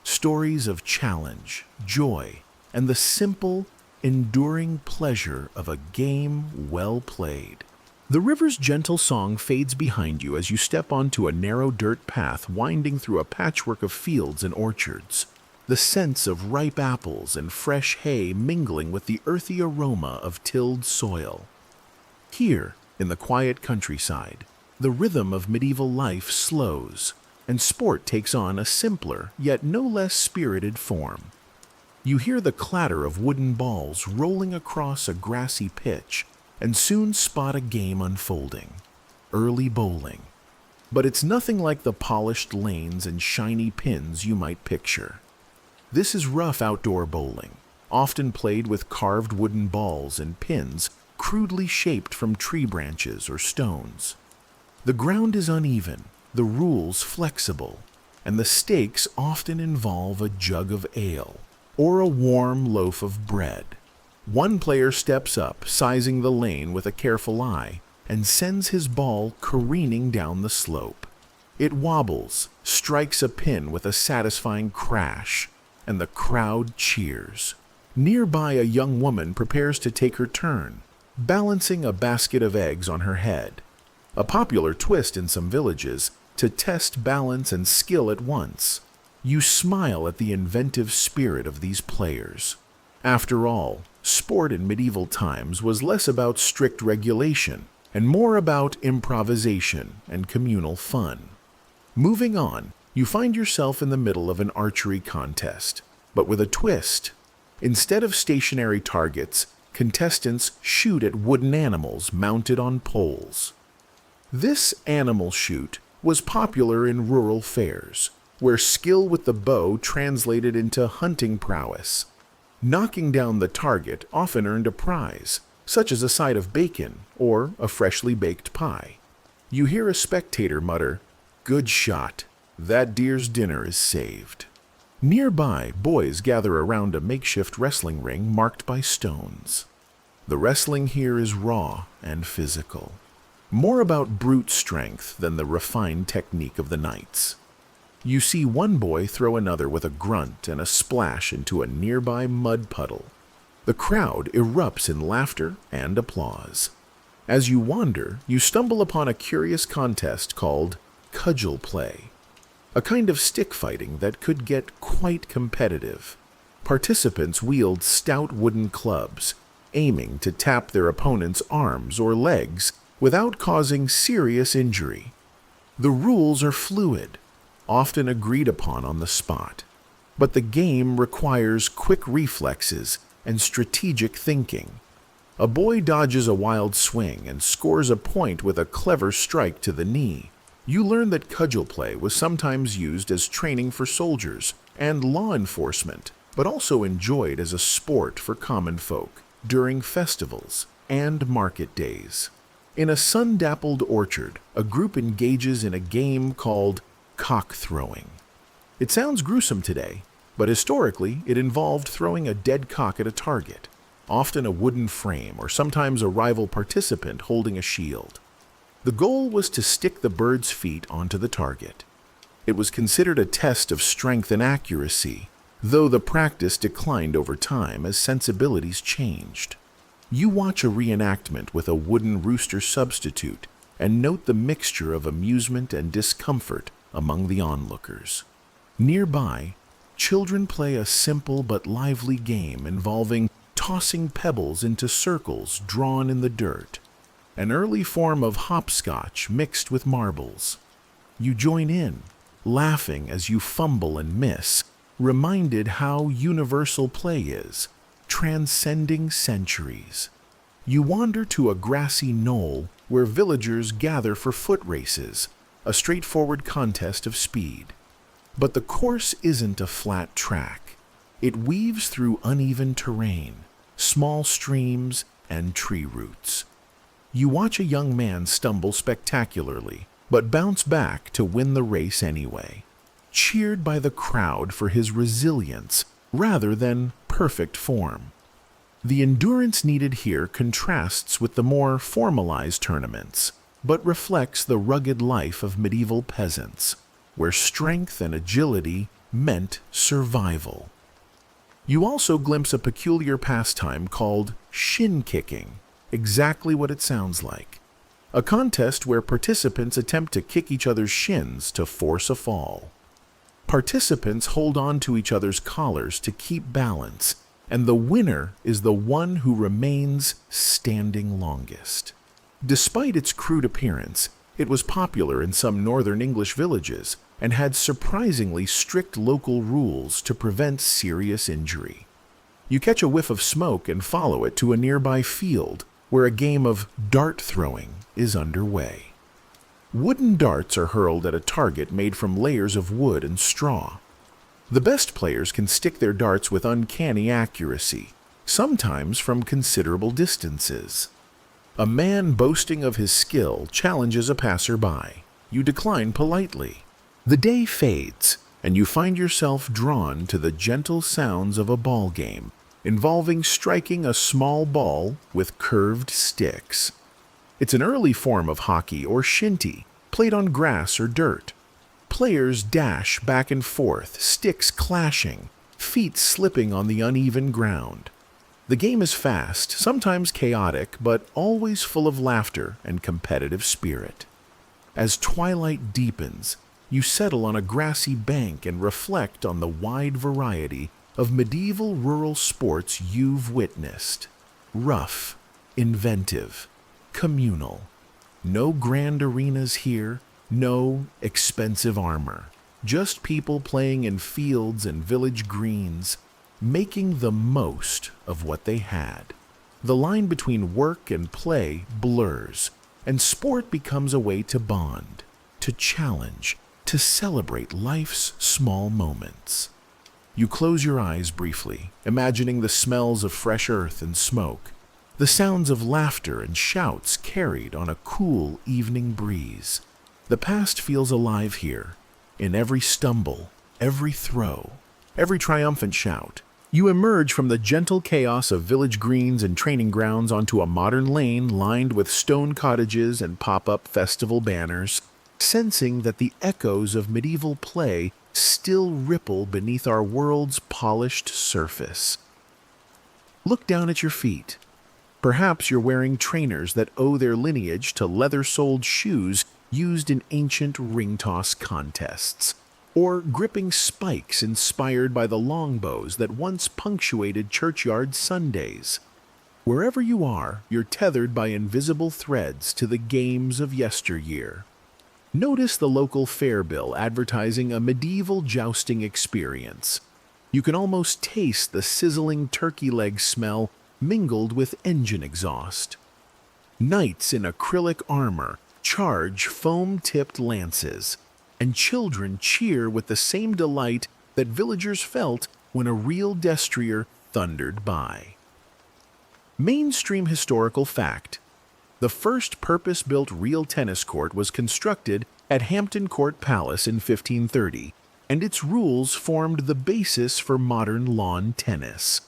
Stories of challenge, joy, and the simple, enduring pleasure of a game well played. The river's gentle song fades behind you as you step onto a narrow dirt path winding through a patchwork of fields and orchards. The scents of ripe apples and fresh hay mingling with the earthy aroma of tilled soil. Here, in the quiet countryside, the rhythm of medieval life slows, and sport takes on a simpler, yet no less spirited form. You hear the clatter of wooden balls rolling across a grassy pitch, and soon spot a game unfolding. Early bowling. But it's nothing like the polished lanes and shiny pins you might picture. This is rough outdoor bowling, often played with carved wooden balls and pins crudely shaped from tree branches or stones. The ground is uneven, the rules flexible, and the stakes often involve a jug of ale or a warm loaf of bread. One player steps up, sizing the lane with a careful eye, and sends his ball careening down the slope. It wobbles, strikes a pin with a satisfying crash, and the crowd cheers. Nearby, a young woman prepares to take her turn, balancing a basket of eggs on her head. A popular twist in some villages to test balance and skill at once. You smile at the inventive spirit of these players. After all, sport in medieval times was less about strict regulation and more about improvisation and communal fun. Moving on, you find yourself in the middle of an archery contest, but with a twist. Instead of stationary targets, contestants shoot at wooden animals mounted on poles. This animal shoot was popular in rural fairs, where skill with the bow translated into hunting prowess. Knocking down the target often earned a prize, such as a side of bacon or a freshly baked pie. You hear a spectator mutter, "Good shot, that deer's dinner is saved." Nearby, boys gather around a makeshift wrestling ring marked by stones. The wrestling here is raw and physical, more about brute strength than the refined technique of the knights. You see one boy throw another with a grunt and a splash into a nearby mud puddle. The crowd erupts in laughter and applause. As you wander, you stumble upon a curious contest called cudgel play, a kind of stick fighting that could get quite competitive. Participants wield stout wooden clubs, aiming to tap their opponent's arms or legs without causing serious injury. The rules are fluid, often agreed upon on the spot, but the game requires quick reflexes and strategic thinking. A boy dodges a wild swing and scores a point with a clever strike to the knee. You learn that cudgel play was sometimes used as training for soldiers and law enforcement, but also enjoyed as a sport for common folk during festivals and market days. In a sun-dappled orchard, a group engages in a game called cock throwing. It sounds gruesome today, but historically it involved throwing a dead cock at a target, often a wooden frame or sometimes a rival participant holding a shield. The goal was to stick the bird's feet onto the target. It was considered a test of strength and accuracy, though the practice declined over time as sensibilities changed. You watch a reenactment with a wooden rooster substitute and note the mixture of amusement and discomfort among the onlookers. Nearby, children play a simple but lively game involving tossing pebbles into circles drawn in the dirt, an early form of hopscotch mixed with marbles. You join in, laughing as you fumble and miss, reminded how universal play is, transcending centuries. You wander to a grassy knoll where villagers gather for foot races, a straightforward contest of speed. But the course isn't a flat track. It weaves through uneven terrain, small streams, and tree roots. You watch a young man stumble spectacularly, but bounce back to win the race anyway, cheered by the crowd for his resilience rather than perfect form. The endurance needed here contrasts with the more formalized tournaments, but reflects the rugged life of medieval peasants, where strength and agility meant survival. You also glimpse a peculiar pastime called shin kicking, exactly what it sounds like. A contest where participants attempt to kick each other's shins to force a fall. Participants hold on to each other's collars to keep balance, and the winner is the one who remains standing longest. Despite its crude appearance, it was popular in some northern English villages and had surprisingly strict local rules to prevent serious injury. You catch a whiff of smoke and follow it to a nearby field where a game of dart throwing is underway. Wooden darts are hurled at a target made from layers of wood and straw. The best players can stick their darts with uncanny accuracy, sometimes from considerable distances. A man boasting of his skill challenges a passerby. You decline politely. The day fades, and you find yourself drawn to the gentle sounds of a ball game, involving striking a small ball with curved sticks. It's an early form of hockey or shinty, played on grass or dirt. Players dash back and forth, sticks clashing, feet slipping on the uneven ground. The game is fast, sometimes chaotic, but always full of laughter and competitive spirit. As twilight deepens, you settle on a grassy bank and reflect on the wide variety of medieval rural sports you've witnessed. Rough, inventive, communal. No grand arenas here, no expensive armor. Just people playing in fields and village greens, making the most of what they had. The line between work and play blurs, and sport becomes a way to bond, to challenge, to celebrate life's small moments. You close your eyes briefly, imagining the smells of fresh earth and smoke, the sounds of laughter and shouts carried on a cool evening breeze. The past feels alive here, in every stumble, every throw, every triumphant shout. You emerge from the gentle chaos of village greens and training grounds onto a modern lane lined with stone cottages and pop-up festival banners, sensing that the echoes of medieval play still ripple beneath our world's polished surface. Look down at your feet. Perhaps you're wearing trainers that owe their lineage to leather-soled shoes used in ancient ring-toss contests, or gripping spikes inspired by the longbows that once punctuated churchyard Sundays. Wherever you are, you're tethered by invisible threads to the games of yesteryear. Notice the local fair bill advertising a medieval jousting experience. You can almost taste the sizzling turkey leg smell mingled with engine exhaust. Knights in acrylic armor charge foam-tipped lances, and children cheer with the same delight that villagers felt when a real destrier thundered by. Mainstream historical fact: the first purpose-built real tennis court was constructed at Hampton Court Palace in 1530, and its rules formed the basis for modern lawn tennis.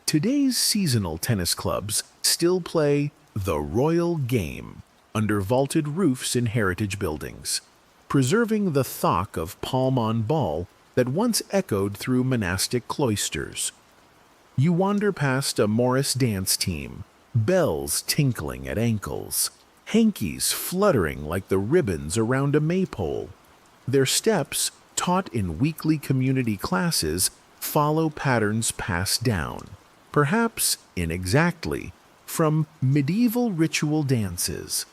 Today's seasonal tennis clubs still play the royal game under vaulted roofs in heritage buildings, preserving the thock of palm-on ball that once echoed through monastic cloisters. You wander past a Morris dance team, bells tinkling at ankles, hankies fluttering like the ribbons around a maypole. Their steps, taught in weekly community classes, follow patterns passed down, perhaps inexactly, from medieval ritual dances.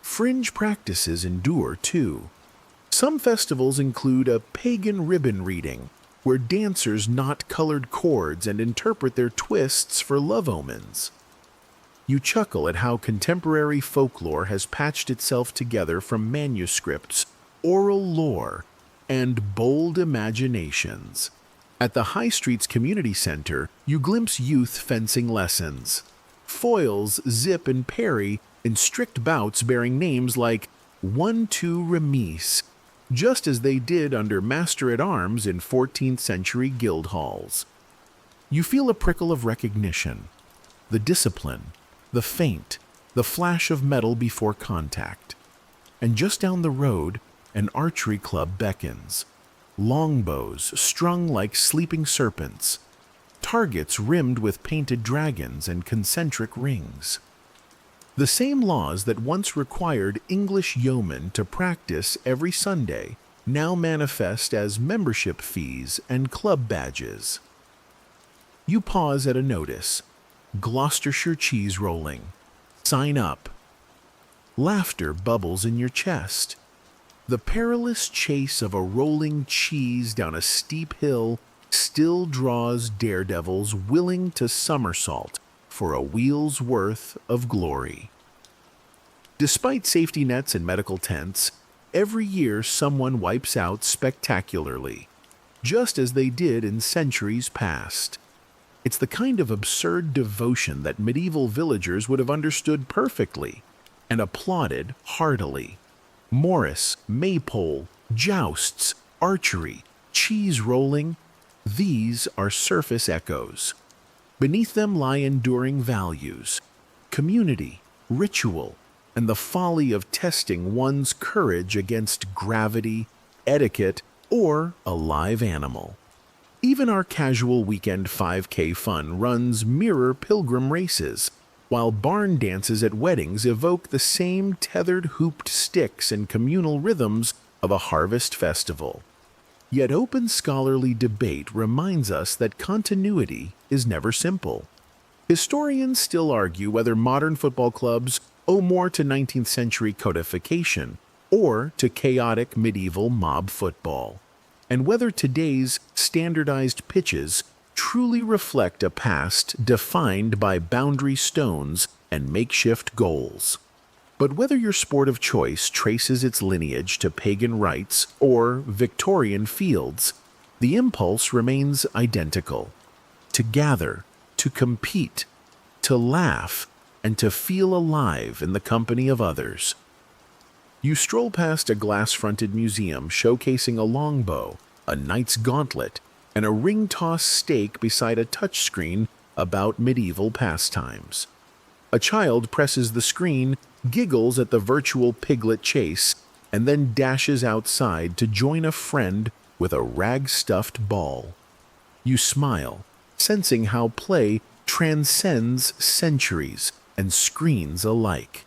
Fringe practices endure, too. Some festivals include a pagan ribbon reading, where dancers knot colored cords and interpret their twists for love omens. You chuckle at how contemporary folklore has patched itself together from manuscripts, oral lore, and bold imaginations. At the High Street's community center, you glimpse youth fencing lessons. Foils zip and parry in strict bouts bearing names like 1-2 remise, just as they did under master-at-arms in 14th century guild halls. You feel a prickle of recognition, the discipline, the feint, the flash of metal before contact. And just down the road, an archery club beckons. Longbows strung like sleeping serpents. targets rimmed with painted dragons and concentric rings. The same laws that once required English yeomen to practice every Sunday now manifest as membership fees and club badges. You pause at a notice. Gloucestershire cheese rolling. Sign up. Laughter bubbles in your chest. The perilous chase of a rolling cheese down a steep hill still draws daredevils willing to somersault for a wheel's worth of glory. Despite safety nets and medical tents, every year someone wipes out spectacularly, just as they did in centuries past. It's the kind of absurd devotion that medieval villagers would have understood perfectly and applauded heartily. Morris, maypole, jousts, archery, cheese rolling, these are surface echoes. Beneath them lie enduring values, community, ritual, and the folly of testing one's courage against gravity, etiquette, or a live animal. Even our casual weekend 5K fun runs mirror pilgrim races, while barn dances at weddings evoke the same tethered hooped sticks and communal rhythms of a harvest festival. Yet open scholarly debate reminds us that continuity is never simple. Historians still argue whether modern football clubs owe more to 19th century codification or to chaotic medieval mob football, and whether today's standardized pitches truly reflect a past defined by boundary stones and makeshift goals. But whether your sport of choice traces its lineage to pagan rites or Victorian fields, the impulse remains identical: to gather, to compete, to laugh, and to feel alive in the company of others. You stroll past a glass-fronted museum showcasing a longbow, a knight's gauntlet, and a ring-toss stake beside a touchscreen about medieval pastimes. A child presses the screen, giggles at the virtual piglet chase, and then dashes outside to join a friend with a rag-stuffed ball. You smile, sensing how play transcends centuries and screens alike.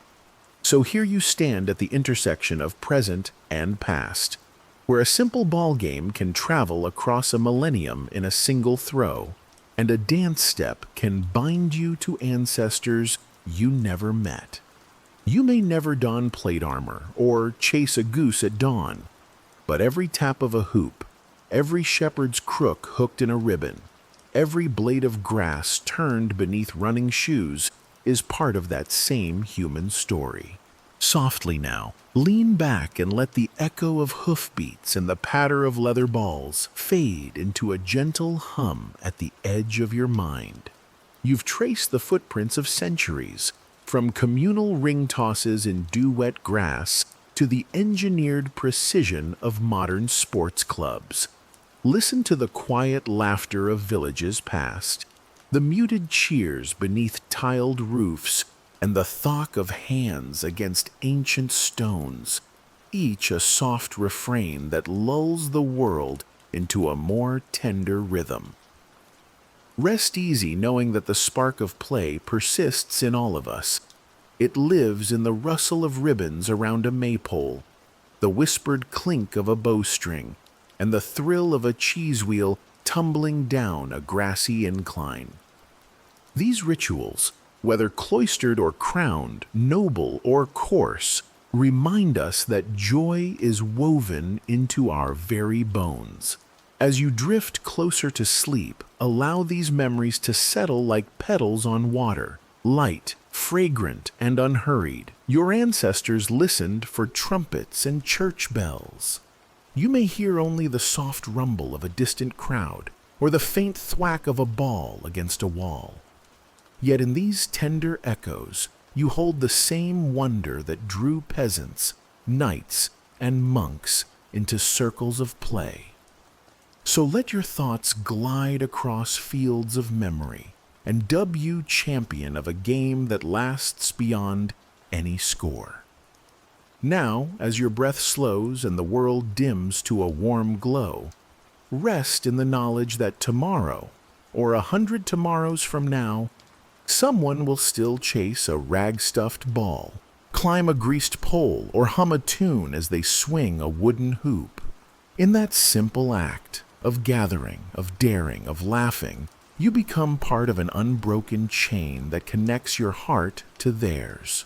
So here you stand at the intersection of present and past, where a simple ball game can travel across a millennium in a single throw, and a dance step can bind you to ancestors you never met. You may never don plate armor or chase a goose at dawn, but every tap of a hoop, every shepherd's crook hooked in a ribbon, every blade of grass turned beneath running shoes is part of that same human story. Softly now, lean back and let the echo of hoofbeats and the patter of leather balls fade into a gentle hum at the edge of your mind. You've traced the footprints of centuries, from communal ring tosses in dew-wet grass to the engineered precision of modern sports clubs. Listen to the quiet laughter of villages past, the muted cheers beneath tiled roofs, and the thwack of hands against ancient stones, each a soft refrain that lulls the world into a more tender rhythm. Rest easy knowing that the spark of play persists in all of us. It lives in the rustle of ribbons around a maypole, the whispered clink of a bowstring, and the thrill of a cheese wheel tumbling down a grassy incline. These rituals, whether cloistered or crowned, noble or coarse, remind us that joy is woven into our very bones. As you drift closer to sleep, allow these memories to settle like petals on water, light, fragrant, and unhurried. Your ancestors listened for trumpets and church bells. You may hear only the soft rumble of a distant crowd or the faint thwack of a ball against a wall. Yet in these tender echoes, you hold the same wonder that drew peasants, knights, and monks into circles of play. So let your thoughts glide across fields of memory and dub you champion of a game that lasts beyond any score. Now, as your breath slows and the world dims to a warm glow, rest in the knowledge that tomorrow, or 100 tomorrows from now, someone will still chase a rag-stuffed ball, climb a greased pole, or hum a tune as they swing a wooden hoop. In that simple act of gathering, of daring, of laughing, you become part of an unbroken chain that connects your heart to theirs.